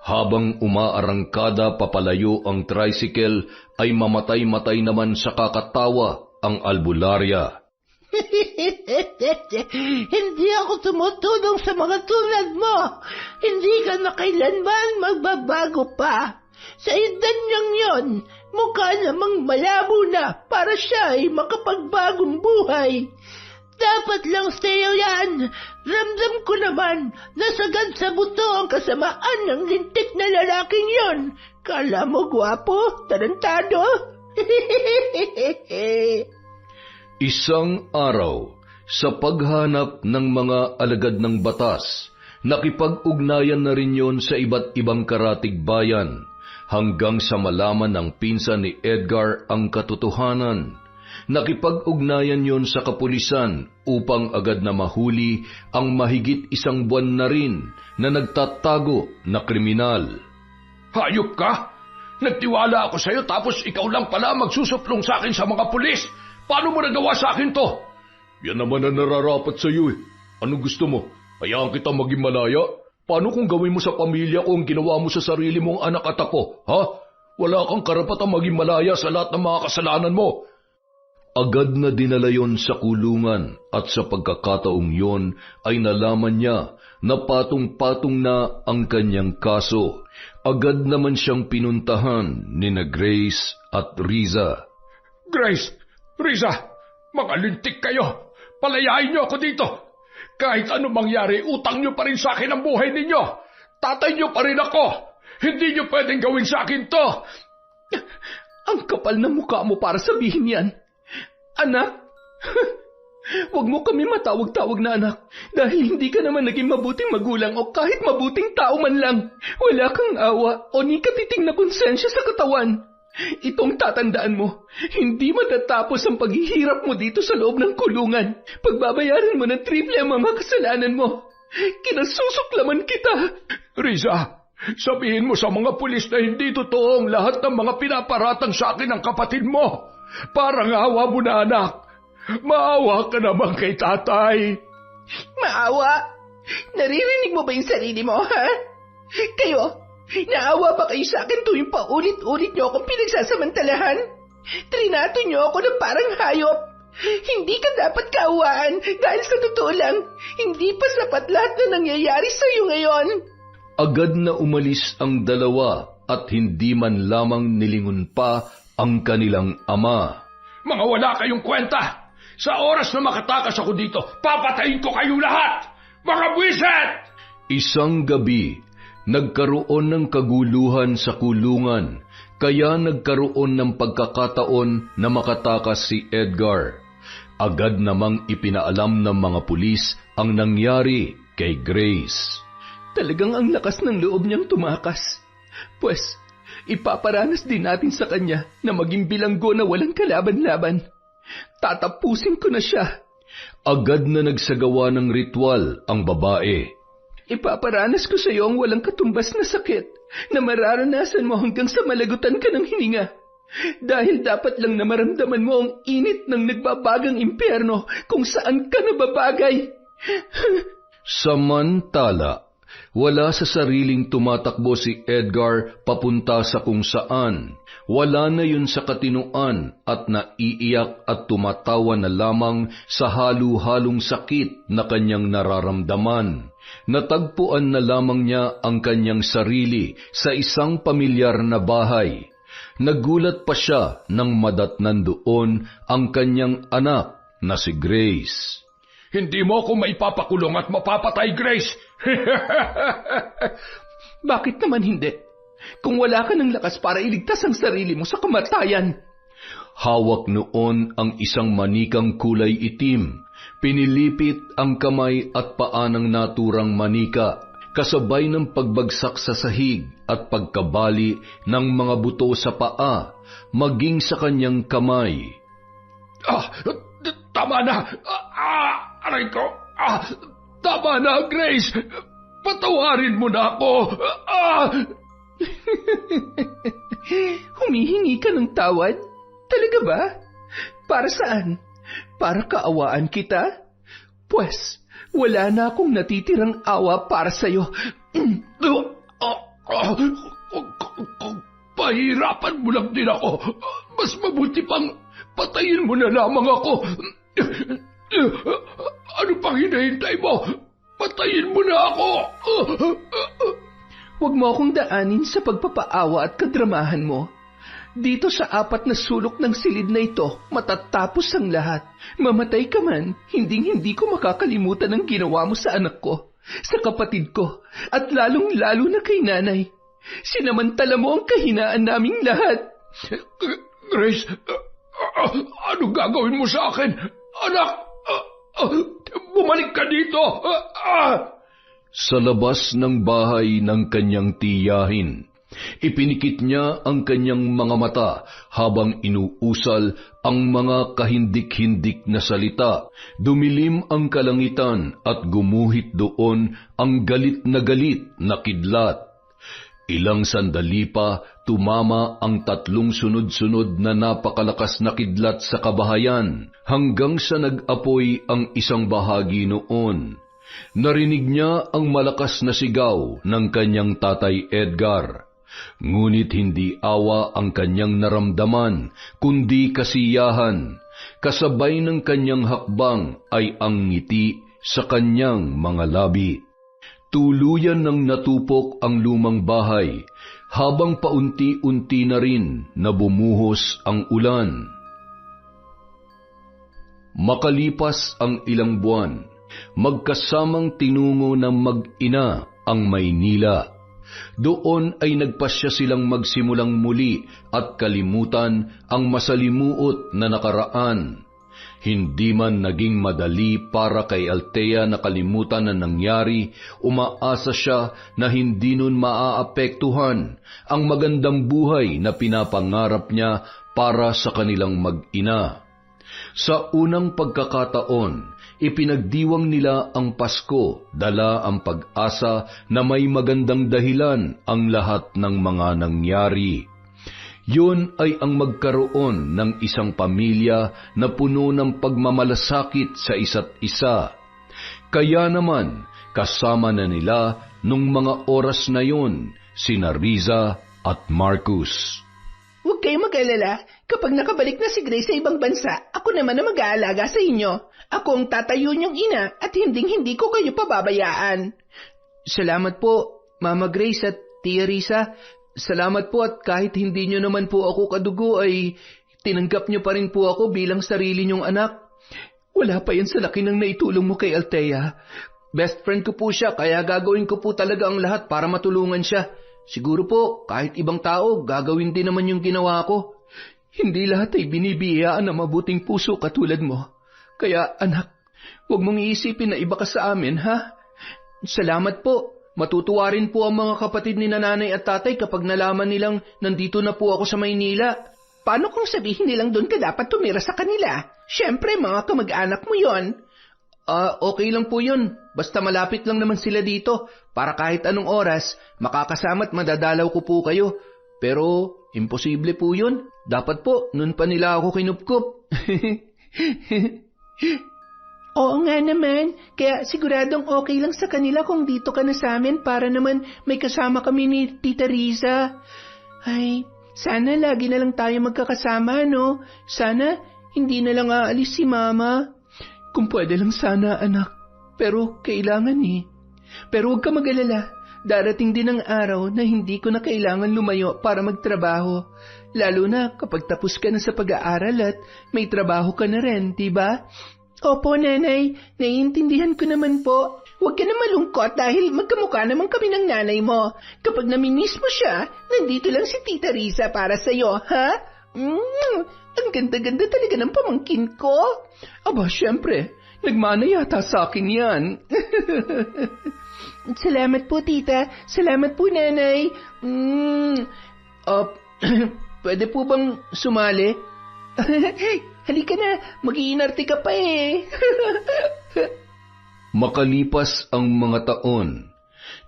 Habang umaarangkada papalayo ang tricycle, ay mamatay-matay naman sa kakatawa ang albularya.
Hindi ako tumutulong sa mga tulad mo. Hindi ka na kailanman magbabago pa. Sa edad niyang yon, mukha namang malabo na para siya ay makapagbagong buhay. Dapat lang sa'yo yan. Ramdam ko naman na sagad sa buto ang kasamaan ng lintik na lalaking yon. Kala mo gwapo, tarantado?
Isang araw, sa paghanap ng mga alagad ng batas, nakipag-ugnayan na rin yon sa iba't ibang karatig bayan, hanggang sa malaman ng pinsan ni Edgar ang katotohanan. Nakipag-ugnayan yon sa kapulisan upang agad na mahuli ang mahigit 1 buwan na rin na nagtatago na kriminal.
Hayop ka! Nagtiwala ako sa'yo tapos ikaw lang pala magsusuplong sa akin sa mga pulis. Paano mo nagawa sa akin to?
Yan naman ang nararapat sa'yo eh. Ano gusto mo? Hayaan kita maging malaya? Paano kung gawin mo sa pamilya ko ang ginawa mo sa sarili mong anak at ako? Ha? Wala kang karapatang maging malaya sa lahat ng mga kasalanan mo. Agad na dinala yon sa kulungan at sa pagkakataong yon ay nalaman niya na patong-patong na ang kanyang kaso. Agad naman siyang pinuntahan ni na Grace at Riza.
Grace! Riza! Mga lintik kayo! Palayain niyo ako dito! Kahit ano mangyari, utang niyo pa rin sa akin ang buhay ninyo! Tatay niyo pa rin ako! Hindi niyo pwedeng gawin sa akin to!
Ang kapal na mukha mo para sabihin yan. Anak? Huwag mo kami matawag-tawag na anak dahil hindi ka naman naging mabuting magulang o kahit mabuting tao man lang. Wala kang awa o ni katiting na konsensya sa katawan. Itong tatandaan mo, hindi matatapos ang paghihirap mo dito sa loob ng kulungan. Pagbabayaran mo ng triple ang mga kasalanan mo. Kinasusuklaman kita.
Riza, sabihin mo sa mga pulis na hindi totoo ang lahat ng mga pinaparatang sa akin ng kapatid mo. Parang awa mo na, anak. Maawa ka naman kay tatay.
Maawa? Naririnig mo ba yung sarili mo, ha? Kayo, naawa ba kayo sa akin tuwing paulit-ulit niyo akong pinagsasamantalahan? Trinato niyo ako na parang hayop. Hindi ka dapat kaawaan dahil sa totoo lang, hindi pa sapat lahat na nangyayari sa iyo ngayon.
Agad na umalis ang dalawa at hindi man lamang nilingon pa ang kanilang ama.
Mga wala kayong kwenta! Sa oras na makatakas ako dito, papatayin ko kayong lahat! Mga buwiset!
Isang gabi, nagkaroon ng kaguluhan sa kulungan, kaya nagkaroon ng pagkakataon na makatakas si Edgar. Agad namang ipinaalam ng mga pulis ang nangyari kay Grace.
Talagang ang lakas ng loob niyang tumakas. Pues, ipaparanas din natin sa kanya na maging bilanggo na walang kalaban-laban. Tatapusin ko na siya.
Agad na nagsagawa ng ritual ang babae.
Ipaparanas ko sa iyo ang walang katumbas na sakit na mararanasan mo hanggang sa malagutan ka ng hininga. Dahil dapat lang na maramdaman mo ang init ng nagbabagang impyerno kung saan ka nababagay.
Samantala, Wala sa sariling tumatakbo si Edgar papunta sa kung saan. Wala na yun sa katinuan at naiiyak at tumatawa na lamang sa halu-halong sakit na kanyang nararamdaman. Natagpuan na lamang niya ang kanyang sarili sa isang pamilyar na bahay. Nagulat pa siya nang madatnan doon ang kanyang anak na si Grace.
Hindi mo ako maipapakulong at mapapatay, Grace!
Bakit naman hindi? Kung wala ka ng lakas para iligtas ang sarili mo sa kamatayan.
Hawak noon ang isang manikang kulay itim. Pinilipit ang kamay at paa ng naturang manika, kasabay ng pagbagsak sa sahig at pagkabali ng mga buto sa paa, maging sa kanyang kamay.
Tama na! Aray ko! Tama na, Grace! Patawarin mo na ako!
Humihingi ka ng tawad? Talaga ba? Para saan? Para kaawaan kita? Pwes, wala na akong natitirang awa para sa'yo.
Pahirapan mo lang din ako. Mas mabuti pang patayin mo na lamang ako. Ano pang hinahintay mo? Patayin mo na ako!
Huwag mo akong daanin sa pagpapaawa at kadramahan mo. Dito sa 4 na sulok ng silid na ito, matatapos ang lahat. Mamatay ka man, hindi ko makakalimutan ang ginawa mo sa anak ko, sa kapatid ko, at lalong-lalo na kay nanay. Sinamantala mo ang kahinaan naming lahat.
Grace, ano gagawin mo sa akin? Anak, bumalik ka dito!
Sa labas ng bahay ng kanyang tiyahin, ipinikit niya ang kanyang mga mata habang inuusal ang mga kahindik-hindik na salita. Dumilim ang kalangitan at gumuhit doon ang galit na kidlat. Ilang sandali pa, tumama ang 3 sunod-sunod na napakalakas na kidlat sa kabahayan hanggang sa nag-apoy ang isang bahagi noon. Narinig niya ang malakas na sigaw ng kanyang tatay Edgar. Ngunit hindi awa ang kanyang naramdaman, kundi kasiyahan. Kasabay ng kanyang hakbang ay ang ngiti sa kanyang mga labi. Tuluyan nang natupok ang lumang bahay, habang paunti-unti na rin na bumuhos ang ulan. Makalipas ang ilang buwan, magkasamang tinungo ng mag-ina ang Maynila. Doon ay nagpasya silang magsimulang muli at kalimutan ang masalimuot na nakaraan. Hindi man naging madali para kay Althea na kalimutan na nangyari, umaasa siya na hindi nun maaapektuhan ang magandang buhay na pinapangarap niya para sa kanilang mag-ina. Sa unang pagkakataon, ipinagdiwang nila ang Pasko, dala ang pag-asa na may magandang dahilan ang lahat ng mga nangyari. Yun ay ang magkaroon ng isang pamilya na puno ng pagmamalasakit sa isa't isa. Kaya naman, kasama na nila nung mga oras na yun, sina Riza at Marcus.
Huwag kayong mag-alala. Kapag nakabalik na si Grace sa ibang bansa, ako naman ang mag-aalaga sa inyo. Ako ang tatayo niyong ina at hindi ko kayo pababayaan. Salamat po, Mama Grace at Tia Riza. Salamat po at kahit hindi niyo naman po ako kadugo ay tinanggap niyo pa rin po ako bilang sarili niyong anak. Wala pa yan sa laki ng naitulong mo kay Althea. Best friend ko po siya kaya gagawin ko po talaga ang lahat para matulungan siya. Siguro po kahit ibang tao gagawin din naman yung ginawa ko. Hindi lahat ay binibiyayaan ng mabuting puso katulad mo. Kaya anak, huwag mong iisipin na iba ka sa amin, ha? Salamat po. Matutuwa rin po ang mga kapatid ni nanay at tatay kapag nalaman nilang nandito na po ako sa Maynila. Paano kung sabihin nilang doon ka dapat tumira sa kanila? Siyempre, mga kamag-anak mo yon. Okay lang po yun. Basta malapit lang naman sila dito para kahit anong oras, makakasama at madadalaw ko po kayo. Pero, imposible po yun. Dapat po, nun pa nila ako kinupkup.
Oo nga naman, kaya siguradong okay lang sa kanila kung dito ka na sa amin para naman may kasama kami ni Tita Riza. Ay, sana lagi na lang tayo magkakasama, no? Sana hindi na lang aalis si Mama.
Kung pwede lang sana, anak. Pero kailangan eh. Pero huwag ka mag-alala. Darating din ang araw na hindi ko na kailangan lumayo para magtrabaho. Lalo na kapag tapos ka na sa pag-aaral at may trabaho ka na rin, diba?
Opo, Nanay. Naiintindihan ko naman po. Huwag ka na malungkot dahil magkamukha naman kami ng nanay mo. Kapag namimiss mo siya, nandito lang si Tita Riza para sa'yo, ha? Ang ganda-ganda talaga ng pamangkin ko.
Aba, syempre. Nagmana yata sa akin yan.
Salamat po, Tita. Salamat po, Nanay.
Pwede po bang sumali?
Halika na, mag-iinarte ka pa eh.
Makalipas ang mga taon,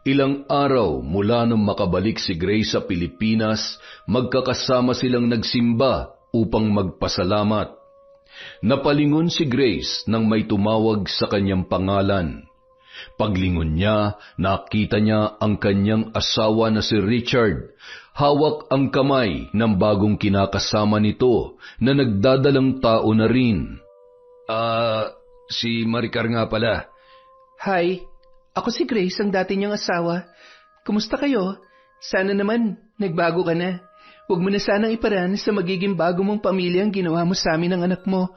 ilang araw mula nang makabalik si Grace sa Pilipinas, magkakasama silang nagsimba upang magpasalamat. Napalingon si Grace nang may tumawag sa kanyang pangalan. Paglingon niya, nakita niya ang kanyang asawa na si Richard. Hawak ang kamay ng bagong kinakasama nito na nagdadalang tao na rin. Si Maricar nga pala.
Hi, ako si Grace, ang dati niyang asawa. Kumusta kayo? Sana naman, nagbago ka na. Huwag mo na sanang iparaan sa magiging bago mong pamilya ang ginawa mo sa amin ng anak mo.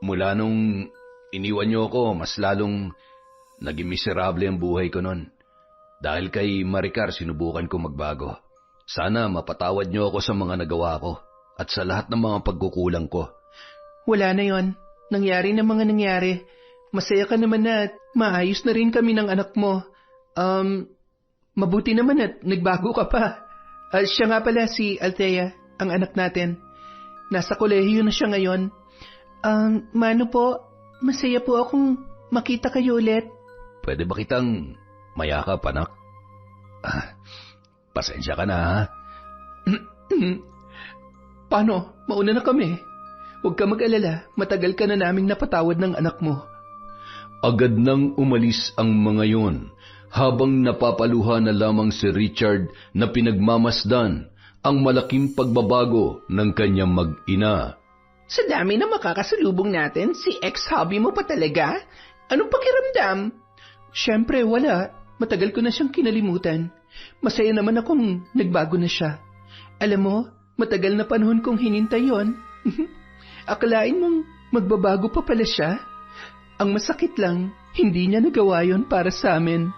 Mula nung iniwan niyo ako, mas lalong naging miserable ang buhay ko nun. Dahil kay Maricar, sinubukan ko magbago. Sana mapatawad niyo ako sa mga nagawa ko at sa lahat ng mga pagkukulang ko.
Wala na yon. Nangyari na mga nangyari. Masaya ka naman na at maayos na rin kami ng anak mo. Mabuti naman at nagbago ka pa. Siya nga pala si Althea, ang anak natin. Nasa kolehiyo na siya ngayon. Mano po, masaya po akong makita kayo ulit.
Pwede ba kitang mayakap, anak? Pasensya ka na, ha?
Paano? Mauna na kami. Huwag ka mag-alala, matagal ka na naming napatawad ng anak mo.
Agad nang umalis ang mga yon, habang napapaluha na lamang si Richard na pinagmamasdan ang malaking pagbabago ng kanyang mag-ina.
Sa dami na makakasalubong natin, si ex-hubby mo pa talaga? Anong pakiramdam?
Siyempre, wala. Matagal ko na siyang kinalimutan. Masaya naman akong nagbago na siya. Alam mo, matagal na panahon kong hinintay yon. Akalain mong magbabago pa pala siya? Ang masakit lang, hindi niya nagawa yon para sa amin.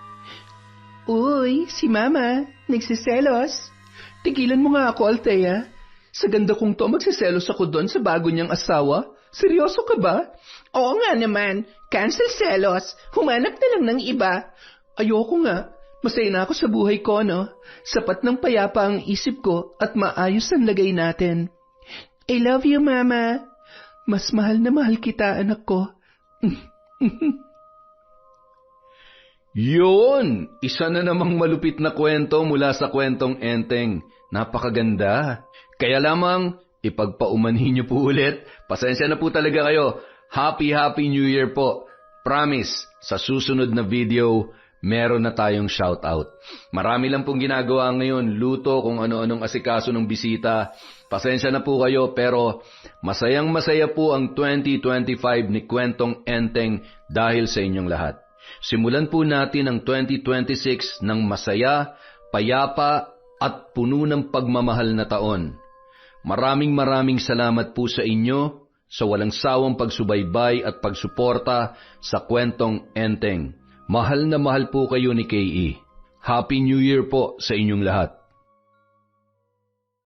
Uy, si Mama, nagsiselos.
Tigilan mo nga ako, Althea. Sa ganda kong to, magsiselos ako doon sa bago niyang asawa. Seryoso ka ba?
Oo nga naman, cancel selos. Humanap na lang ng iba.
Ayoko nga. Masaya na ako sa buhay ko, no? Sapat ng payapa ang isip ko at maayos ang lagay natin.
I love you, Mama.
Mas mahal na mahal kita, anak ko.
Yun! Isa na namang malupit na kwento mula sa kwentong Enteng. Napakaganda. Kaya lamang, ipagpaumanhin niyo po ulit. Pasensya na po talaga kayo. Happy New Year po. Promise, sa susunod na video, meron na tayong shoutout. Marami lang pong ginagawa ngayon, luto kung ano-anong asikaso ng bisita. Pasensya na po kayo, pero masayang-masaya po ang 2025 ni Kwentong Enteng dahil sa inyong lahat. Simulan po natin ang 2026 ng masaya, payapa at puno ng pagmamahal na taon. Maraming salamat po sa inyo sa walang sawang pagsubaybay at pagsuporta sa Kwentong Enteng. Mahal na mahal po kayo ni K.E. Happy New Year po sa inyong lahat.